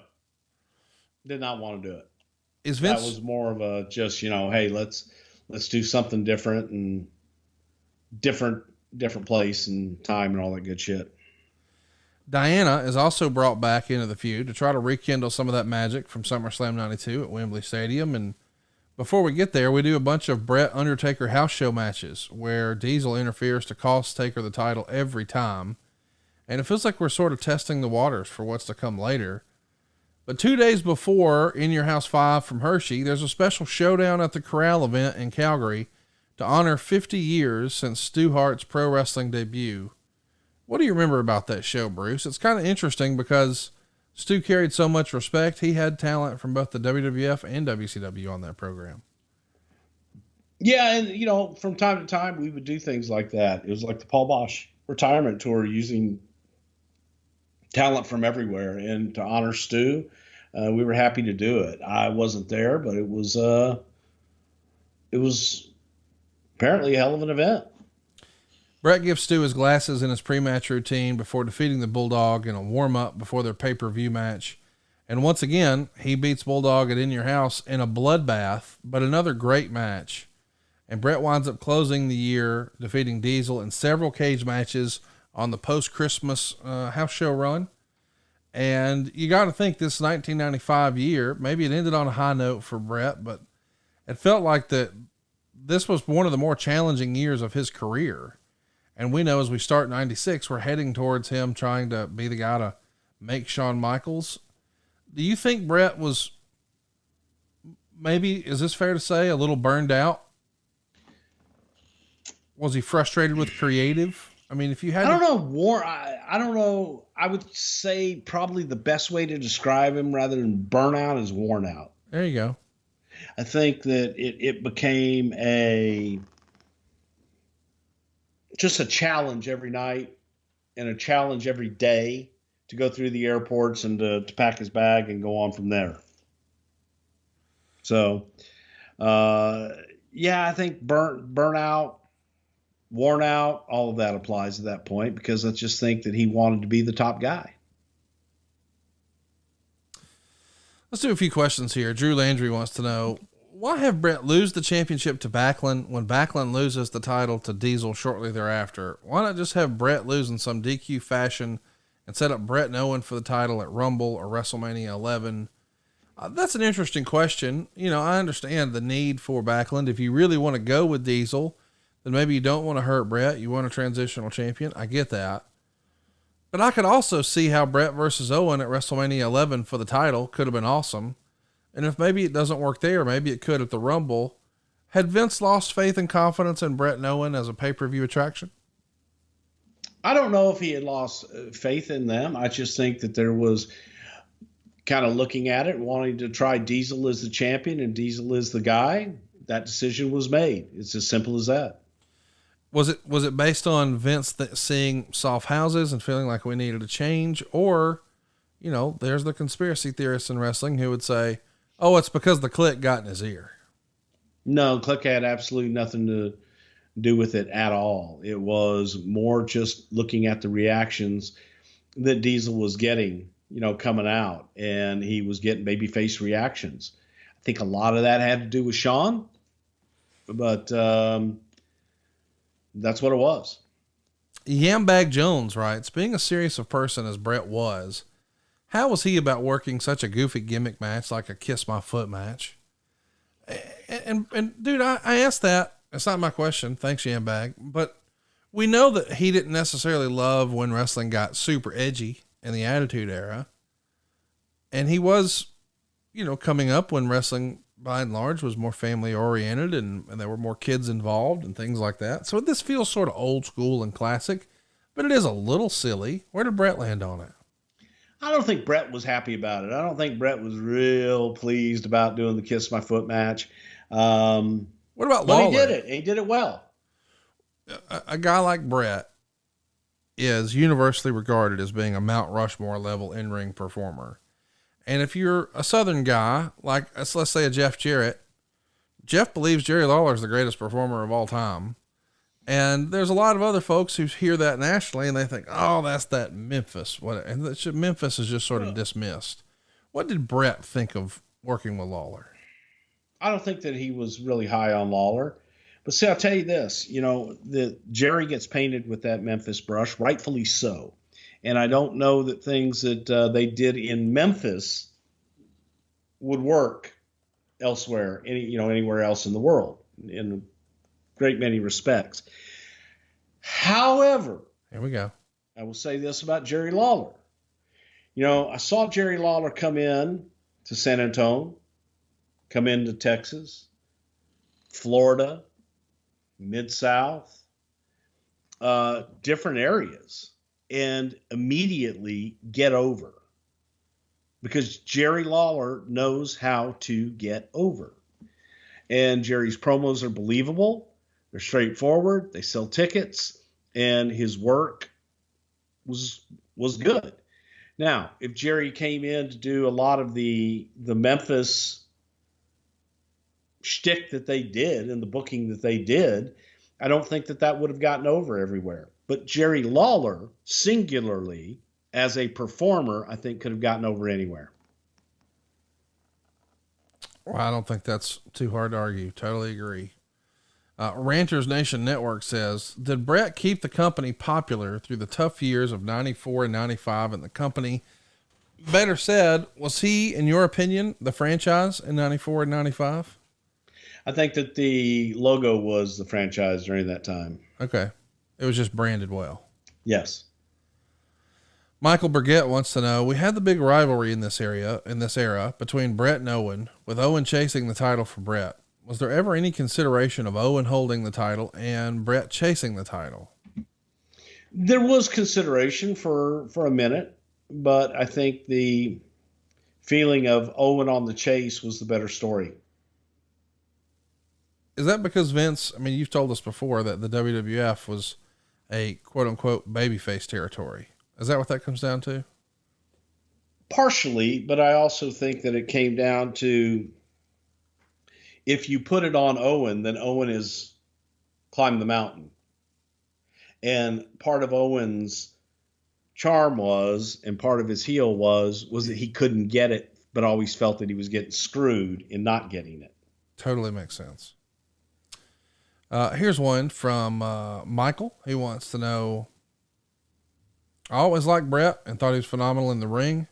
Did not want to do it. Is Vince? That was more of a just, hey, let's do something different and different place and time and all that good shit. Diana is also brought back into the feud to try to rekindle some of that magic from SummerSlam 92 at Wembley Stadium. And before we get there, we do a bunch of Bret Undertaker house show matches where Diesel interferes to cost Taker the title every time. And it feels like we're sort of testing the waters for what's to come later. But 2 days before In Your House 5 from Hershey, there's a special showdown at the Corral event in Calgary to honor 50 years since Stu Hart's pro wrestling debut. What do you remember about that show, Bruce? It's kind of interesting because Stu carried so much respect. He had talent from both the WWF and WCW on that program. Yeah. And, from time to time we would do things like that. It was like the Paul Bosch retirement tour, using talent from everywhere, and to honor Stu, we were happy to do it. I wasn't there, but it was apparently a hell of an event. Bret gives Stu his glasses in his pre-match routine before defeating the Bulldog in a warm-up before their pay-per-view match. And once again, he beats Bulldog at In Your House in a bloodbath, but another great match. And Bret winds up closing the year, defeating Diesel in several cage matches on the post-Christmas house show run. And you got to think this 1995 year, maybe it ended on a high note for Bret, but it felt like this was one of the more challenging years of his career. And we know as we start 96, we're heading towards him trying to be the guy to make Shawn Michaels. Do you think Bret was maybe, is this fair to say, a little burned out? Was he frustrated with creative? I mean, if you had, I don't know, I don't know. I would say probably the best way to describe him rather than burnout is worn out. There you go. I think that it became just a challenge every night and a challenge every day to go through the airports and to pack his bag and go on from there. So, yeah, I think burnout, worn out, all of that applies at that point, because I just think that he wanted to be the top guy. Let's do a few questions here. Drew Landry wants to know, why have Bret lose the championship to Backlund when Backlund loses the title to Diesel shortly thereafter? Why not just have Bret lose in some DQ fashion and set up Bret and Owen for the title at Rumble or WrestleMania 11? That's an interesting question. You know, I understand the need for Backlund. If you really want to go with Diesel, then maybe you don't want to hurt Bret. You want a transitional champion. I get that. But I could also see how Bret versus Owen at WrestleMania 11 for the title could have been awesome. And if maybe it doesn't work there, maybe it could at the Rumble. Had Vince lost faith and confidence in Bret and Owen as a pay-per-view attraction? I don't know if he had lost faith in them. I just think that there was kind of looking at it, wanting to try Diesel as the champion and Diesel as the guy. That decision was made. It's as simple as that. Was it based on Vince seeing soft houses and feeling like we needed a change? Or, you know, there's the conspiracy theorists in wrestling who would say, oh, it's because the Click got in his ear. No, Click had absolutely nothing to do with it at all. It was more just looking at the reactions that Diesel was getting, you know, coming out, and he was getting babyface reactions. I think a lot of that had to do with Shawn, but that's what it was. Yambag Jones writes, being as serious a person as Bret was, how was he about working such a goofy gimmick match like a Kiss My Foot match? And dude, I asked that. It's not my question. Thanks, Yambag. But we know that he didn't necessarily love when wrestling got super edgy in the Attitude Era. And he was, you know, coming up when wrestling by and large was more family oriented and there were more kids involved and things like that. So this feels sort of old school and classic, but it is a little silly. Where did Bret land on it? I don't think Bret was happy about it. I don't think Bret was real pleased about doing the Kiss My Foot match. What about Lawler? But he did it. He did it well. A guy like Bret is universally regarded as being a Mount Rushmore level in-ring performer. And if you're a Southern guy, like let's say a Jeff Jarrett, Jeff believes Jerry Lawler is the greatest performer of all time. And there's a lot of other folks who hear that nationally and they think, oh, that's that Memphis. And Memphis is just sort of dismissed. What did Bret think of working with Lawler? I don't think that he was really high on Lawler. But see, I'll tell you this, you know, Jerry gets painted with that Memphis brush, rightfully so. And I don't know that things that they did in Memphis would work elsewhere, anywhere else in the world, in a great many respects. However, here we go. I will say this about Jerry Lawler. You know, I saw Jerry Lawler come in to San Antonio, come into Texas, Florida, Mid-South, different areas, and immediately get over. Because Jerry Lawler knows how to get over. And Jerry's promos are believable. They're straightforward. They sell tickets. And his work was good. Now, if Jerry came in to do a lot of the Memphis shtick that they did and the booking that they did, I don't think that would have gotten over everywhere. But Jerry Lawler, singularly, as a performer, I think could have gotten over anywhere. Well, I don't think that's too hard to argue. Totally agree. Ranters Nation Network says, did Bret keep the company popular through the tough years of 94 and 95 and the company? Better said, was he, in your opinion, the franchise in 94 and 95? I think that the logo was the franchise during that time. Okay. It was just branded well. Yes. Michael Burgett wants to know, we had the big rivalry in this era between Bret and Owen, with Owen chasing the title for Bret. Was there ever any consideration of Owen holding the title and Bret chasing the title? There was consideration for a minute, but I think the feeling of Owen on the chase was the better story. Is that because Vince, I mean, you've told us before that the WWF was a quote unquote babyface territory. Is that what that comes down to? Partially, but I also think that it came down to, if you put it on Owen, then Owen is climbed the mountain. And part of Owen's charm was, and part of his heel was that he couldn't get it, but always felt that he was getting screwed in not getting it. Totally makes sense. Here's one from Michael. He wants to know, I always liked Bret and thought he was phenomenal in the ring.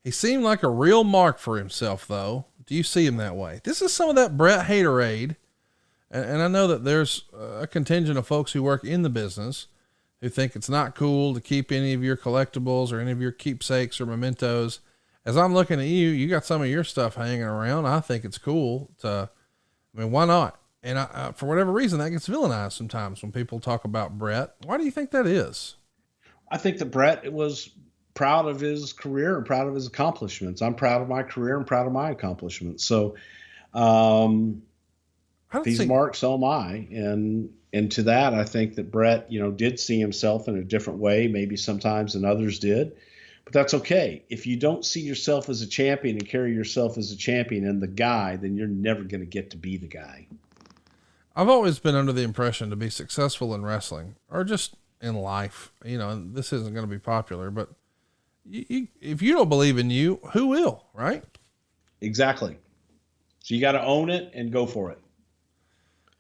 He seemed like a real mark for himself, though. Do you see him that way? This is some of that Bret haterade. And I know that there's a contingent of folks who work in the business who think it's not cool to keep any of your collectibles or any of your keepsakes or mementos. As I'm looking at you, you got some of your stuff hanging around. I think it's cool why not? And for whatever reason, that gets villainized sometimes when people talk about Bret. Why do you think that is? I think that Bret was proud of his career and proud of his accomplishments. I'm proud of my career and proud of my accomplishments. So, these marks, so am I. And to that, I think that Bret, did see himself in a different way, maybe sometimes than others did, but that's okay. If you don't see yourself as a champion and carry yourself as a champion and the guy, then you're never going to get to be the guy. I've always been under the impression to be successful in wrestling or just in life, this isn't going to be popular, but if you don't believe in you, who will, right? Exactly. So you got to own it and go for it.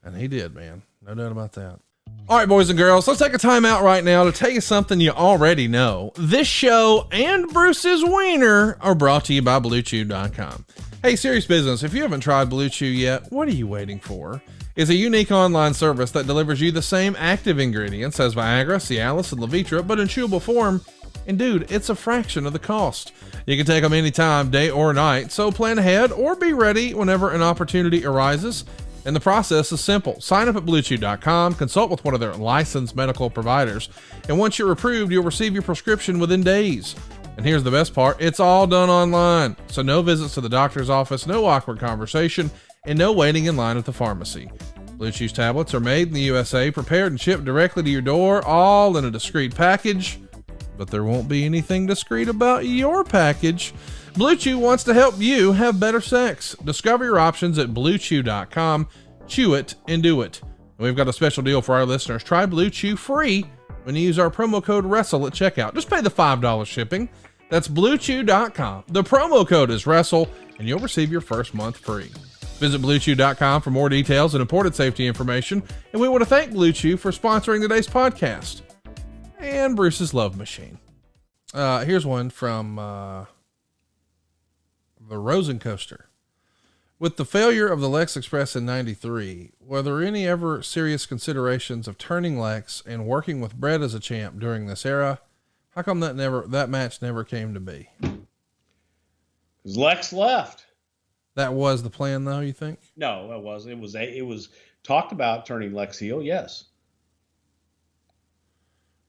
And he did, man. No doubt about that. All right, boys and girls, let's take a time out right now to tell you something you already know. This show and Bruce's Wiener are brought to you by BlueChew.com. Hey, serious business, if you haven't tried Blue Chew yet, what are you waiting for? It's a unique online service that delivers you the same active ingredients as Viagra, Cialis, and Levitra, but in chewable form. And dude, it's a fraction of the cost. You can take them anytime, day or night, so plan ahead or be ready whenever an opportunity arises. And the process is simple. Sign up at BlueChew.com, consult with one of their licensed medical providers, and once you're approved, you'll receive your prescription within days. And here's the best part, it's all done online. So no visits to the doctor's office, no awkward conversation, and no waiting in line at the pharmacy. Blue Chew's tablets are made in the USA, prepared and shipped directly to your door, all in a discreet package. But there won't be anything discreet about your package. Blue Chew wants to help you have better sex. Discover your options at BlueChew.com. Chew it and do it. And we've got a special deal for our listeners. Try Blue Chew free when you use our promo code WRESTLE at checkout. Just pay the $5 shipping. That's BlueChew.com. The promo code is WRESTLE, and you'll receive your first month free. Visit BlueChew.com for more details and important safety information. And we want to thank Blue Chew for sponsoring today's podcast and Bruce's Love Machine. Here's one from the Rosen Coaster. With the failure of the Lex Express in 93, were there any ever serious considerations of turning Lex and working with Bret as a champ during this era? How come that match never came to be? Because Lex left. That was the plan, though, you think? No, it was. It was talked about turning Lex heel, yes.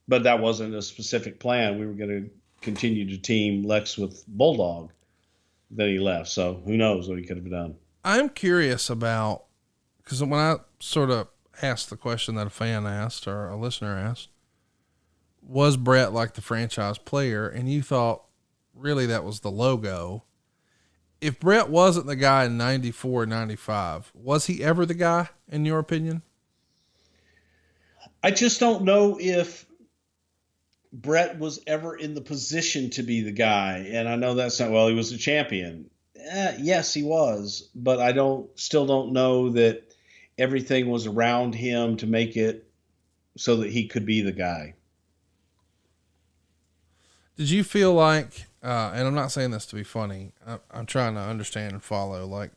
But that wasn't a specific plan. We were going to continue to team Lex with Bulldog. Then he left. So who knows what he could have done. I'm curious about, because when I sort of asked the question that a fan asked or a listener asked, was Bret like the franchise player? And you thought really that was the logo. If Bret wasn't the guy in 94, 95, was he ever the guy in your opinion? I just don't know if Bret was ever in the position to be the guy. And I know that's not, well, he was a champion. Yes, he was, but I still don't know that everything was around him to make it so that he could be the guy. Did you feel like, and I'm not saying this to be funny, I'm trying to understand and follow, like,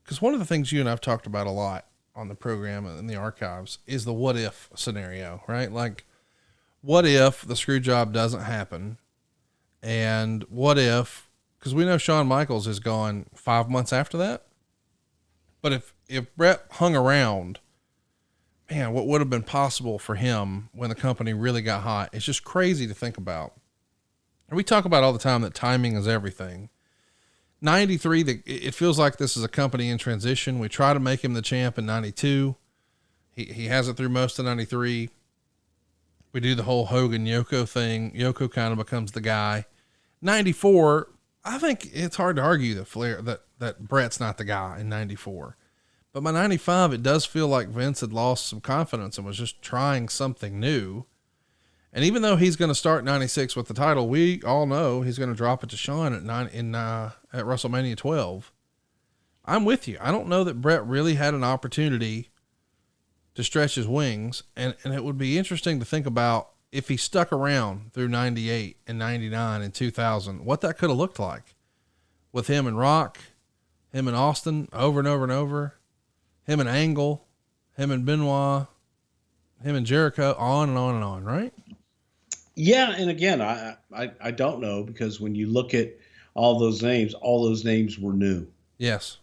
because one of the things you and I've talked about a lot on the program and in the archives is the what if scenario, right? Like, what if the screw job doesn't happen? And what if, because we know Shawn Michaels is gone 5 months after that. But if Bret hung around, man, what would have been possible for him when the company really got hot? It's just crazy to think about. And we talk about all the time that timing is everything. 93, it feels like this is a company in transition. We try to make him the champ in 92. He has it through most of 93. We do the whole Hogan Yoko thing. Yoko kind of becomes the guy. 94, I think it's hard to argue that Bret's not the guy in 94. But by 95, it does feel like Vince had lost some confidence and was just trying something new. And even though he's going to start 96 with the title, we all know he's going to drop it to Shawn at WrestleMania 12. I'm with you. I don't know that Bret really had an opportunity to stretch his wings. And it would be interesting to think about if he stuck around through 98 and 99 and 2000, what that could have looked like with him and Rock, him and Austin over and over and over, him and Angle, him and Benoit, him and Jericho, on and on and on, right? Yeah, and again, I don't know, because when you look at all those names were new. Yes.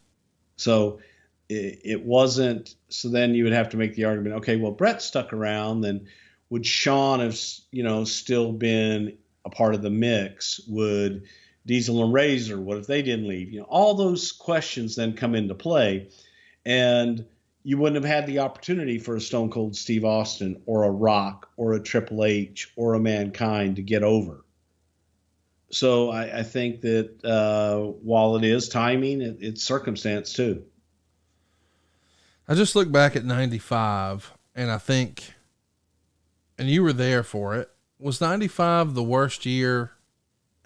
So it wasn't. So then you would have to make the argument. Okay, well, Bret stuck around. Then would Shawn have still been a part of the mix? Would Diesel and Razor? What if they didn't leave? All those questions then come into play, and you wouldn't have had the opportunity for a Stone Cold Steve Austin or a Rock or a Triple H or a Mankind to get over. So I think that while it is timing, it's circumstance too. I just look back at 95 and I think, and you were there for it, was 95 the worst year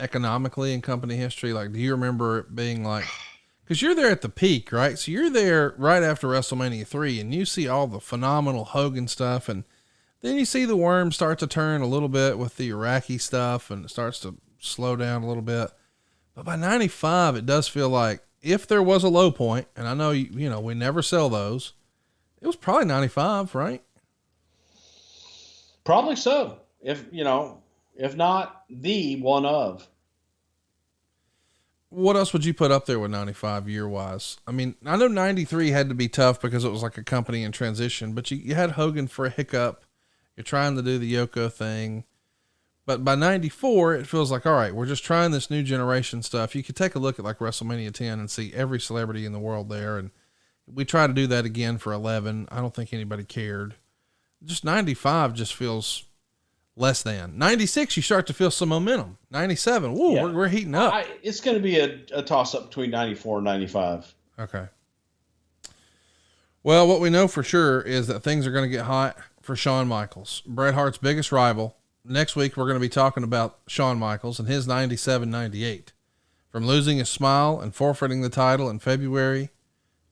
economically in company history? Like, do you remember it being like, because you're there at the peak, right? So you're there right after WrestleMania 3 and you see all the phenomenal Hogan stuff. And then you see the worm start to turn a little bit with the Iraqi stuff and it starts to slow down a little bit. But by 95, it does feel like if there was a low point, and I know, we never sell those, it was probably 95, right? Probably so. If not the one of. What else would you put up there with 95 year wise? I mean, I know 93 had to be tough because it was like a company in transition, but you had Hogan for a hiccup. You're trying to do the Yoko thing, but by 94, it feels like, all right, we're just trying this new generation stuff. You could take a look at like WrestleMania 10 and see every celebrity in the world there. And we try to do that again for 11. I don't think anybody cared. Just 95 just feels less than. 96, you start to feel some momentum. 97, whoa, yeah. we're heating up. It's going to be a toss-up between 94 and 95. Okay. Well, what we know for sure is that things are going to get hot for Shawn Michaels, Bret Hart's biggest rival. Next week, we're going to be talking about Shawn Michaels and his 97-98. From losing his smile and forfeiting the title in February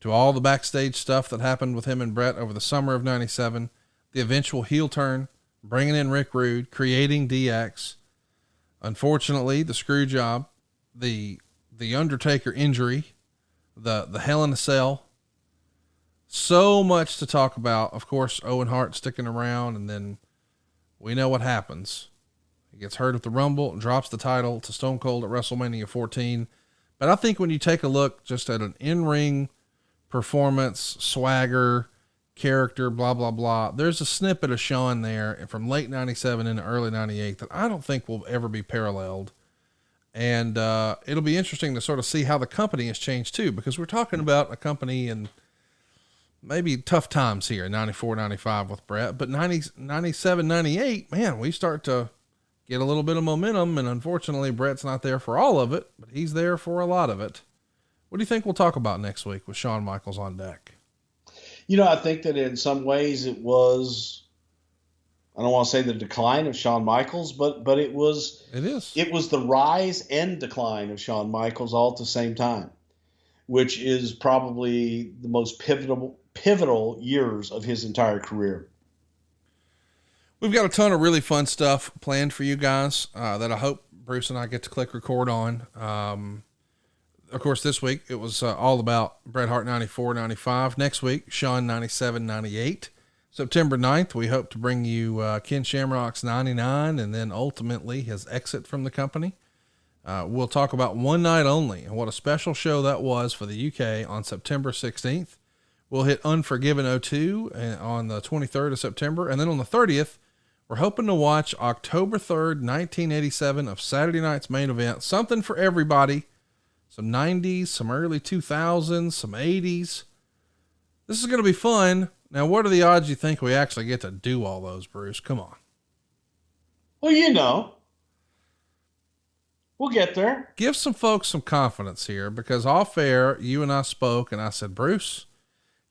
to all the backstage stuff that happened with him and Bret over the summer of 97, the eventual heel turn, bringing in Rick Rude, creating DX. Unfortunately, the screw job, the Undertaker injury, the Hell in a Cell. So much to talk about. Of course, Owen Hart sticking around, and then we know what happens. He gets hurt at the Rumble and drops the title to Stone Cold at WrestleMania 14. But I think when you take a look just at an in-ring performance, swagger, character, blah, blah, blah, there's a snippet of Shawn there from late 97 into early 98 that I don't think will ever be paralleled. And it'll be interesting to sort of see how the company has changed too, because we're talking about a company in maybe tough times here, 94, 95 with Bret, but 97, 98, man, we start to get a little bit of momentum. And unfortunately, Bret's not there for all of it, but he's there for a lot of it. What do you think we'll talk about next week with Shawn Michaels on deck? I think that in some ways it was, I don't want to say the decline of Shawn Michaels, but it is the rise and decline of Shawn Michaels all at the same time, which is probably the most pivotal years of his entire career. We've got a ton of really fun stuff planned for you guys that I hope Bruce and I get to click record on. of course, this week it was all about Bret Hart 94, 95. Next week, Shawn 97, 98. September 9th, we hope to bring you Ken Shamrock's 99 and then ultimately his exit from the company. We'll talk about One Night Only and what a special show that was for the UK on September 16th. We'll hit Unforgiven 02 on the 23rd of September. And then on the 30th, we're hoping to watch October 3rd, 1987 of Saturday night's main event. Something for everybody. Some 90s, some early 2000s, some 80s. This is going to be fun. Now, what are the odds you think we actually get to do all those, Bruce? Come on. Well, you know, we'll get there. Give some folks some confidence here, because off air, you and I spoke and I said, Bruce,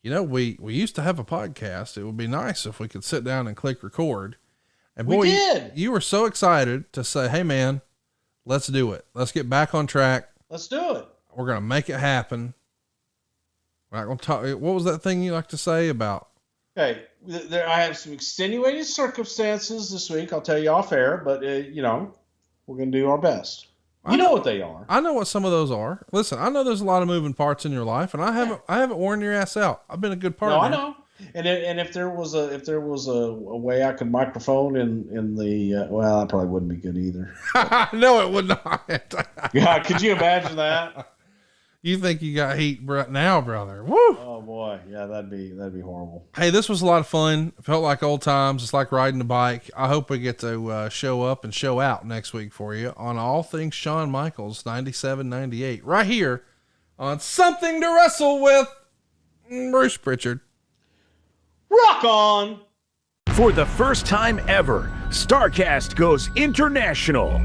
you know, we used to have a podcast. It would be nice if we could sit down and click record. And boy, we did. You were so excited to say, hey man, let's do it. Let's get back on track. Let's do it. We're going to make it happen. We're not going to talk. What was that thing you like to say about? Hey, I have some extenuating circumstances this week. I'll tell you off air, but you know, we're going to do our best. You know what they are. I know what some of those are. Listen, I know there's a lot of moving parts in your life, and I haven't worn your ass out. I've been a good partner. No, I know. And if there was a way I could microphone in the well, that probably wouldn't be good either. No, it would not. Yeah, could you imagine that? You think you got heat now, brother? Woo! Oh boy, yeah, that'd be horrible. Hey, this was a lot of fun. It felt like old times. It's like riding a bike. I hope we get to show up and show out next week for you on all things Shawn Michaels 97, 98, right here on Something to Wrestle with Bruce Prichard. Rock on! For the first time ever, StarCast goes international.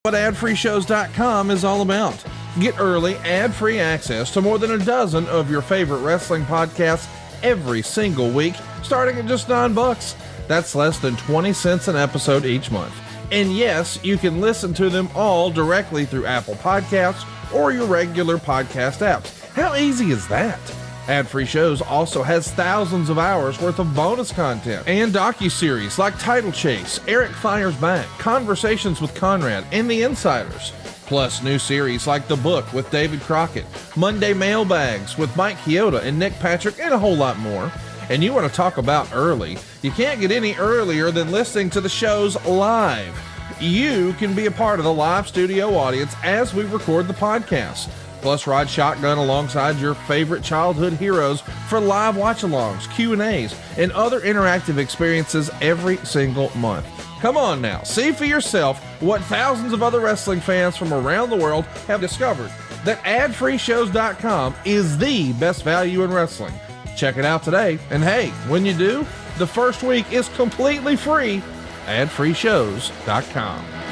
What adfreeshows.com is all about. Get early, ad-free access to more than a dozen of your favorite wrestling podcasts every single week, starting at just $9. That's less than 20 cents an episode each month. And yes, you can listen to them all directly through Apple Podcasts or your regular podcast apps. How easy is that? Ad-free shows also has thousands of hours worth of bonus content and docuseries like Title Chase, Eric Fires Back, Conversations with Conrad, and The Insiders. Plus new series like The Book with David Crockett, Monday Mailbags with Mike Chioda and Nick Patrick, and a whole lot more. And you want to talk about early? You can't get any earlier than listening to the shows live. You can be a part of the live studio audience as we record the podcast. Plus, ride shotgun alongside your favorite childhood heroes for live watch-alongs, Q&As, and other interactive experiences every single month. Come on now, see for yourself what thousands of other wrestling fans from around the world have discovered, that adfreeshows.com is the best value in wrestling. Check it out today, and hey, when you do, the first week is completely free. adfreeshows.com.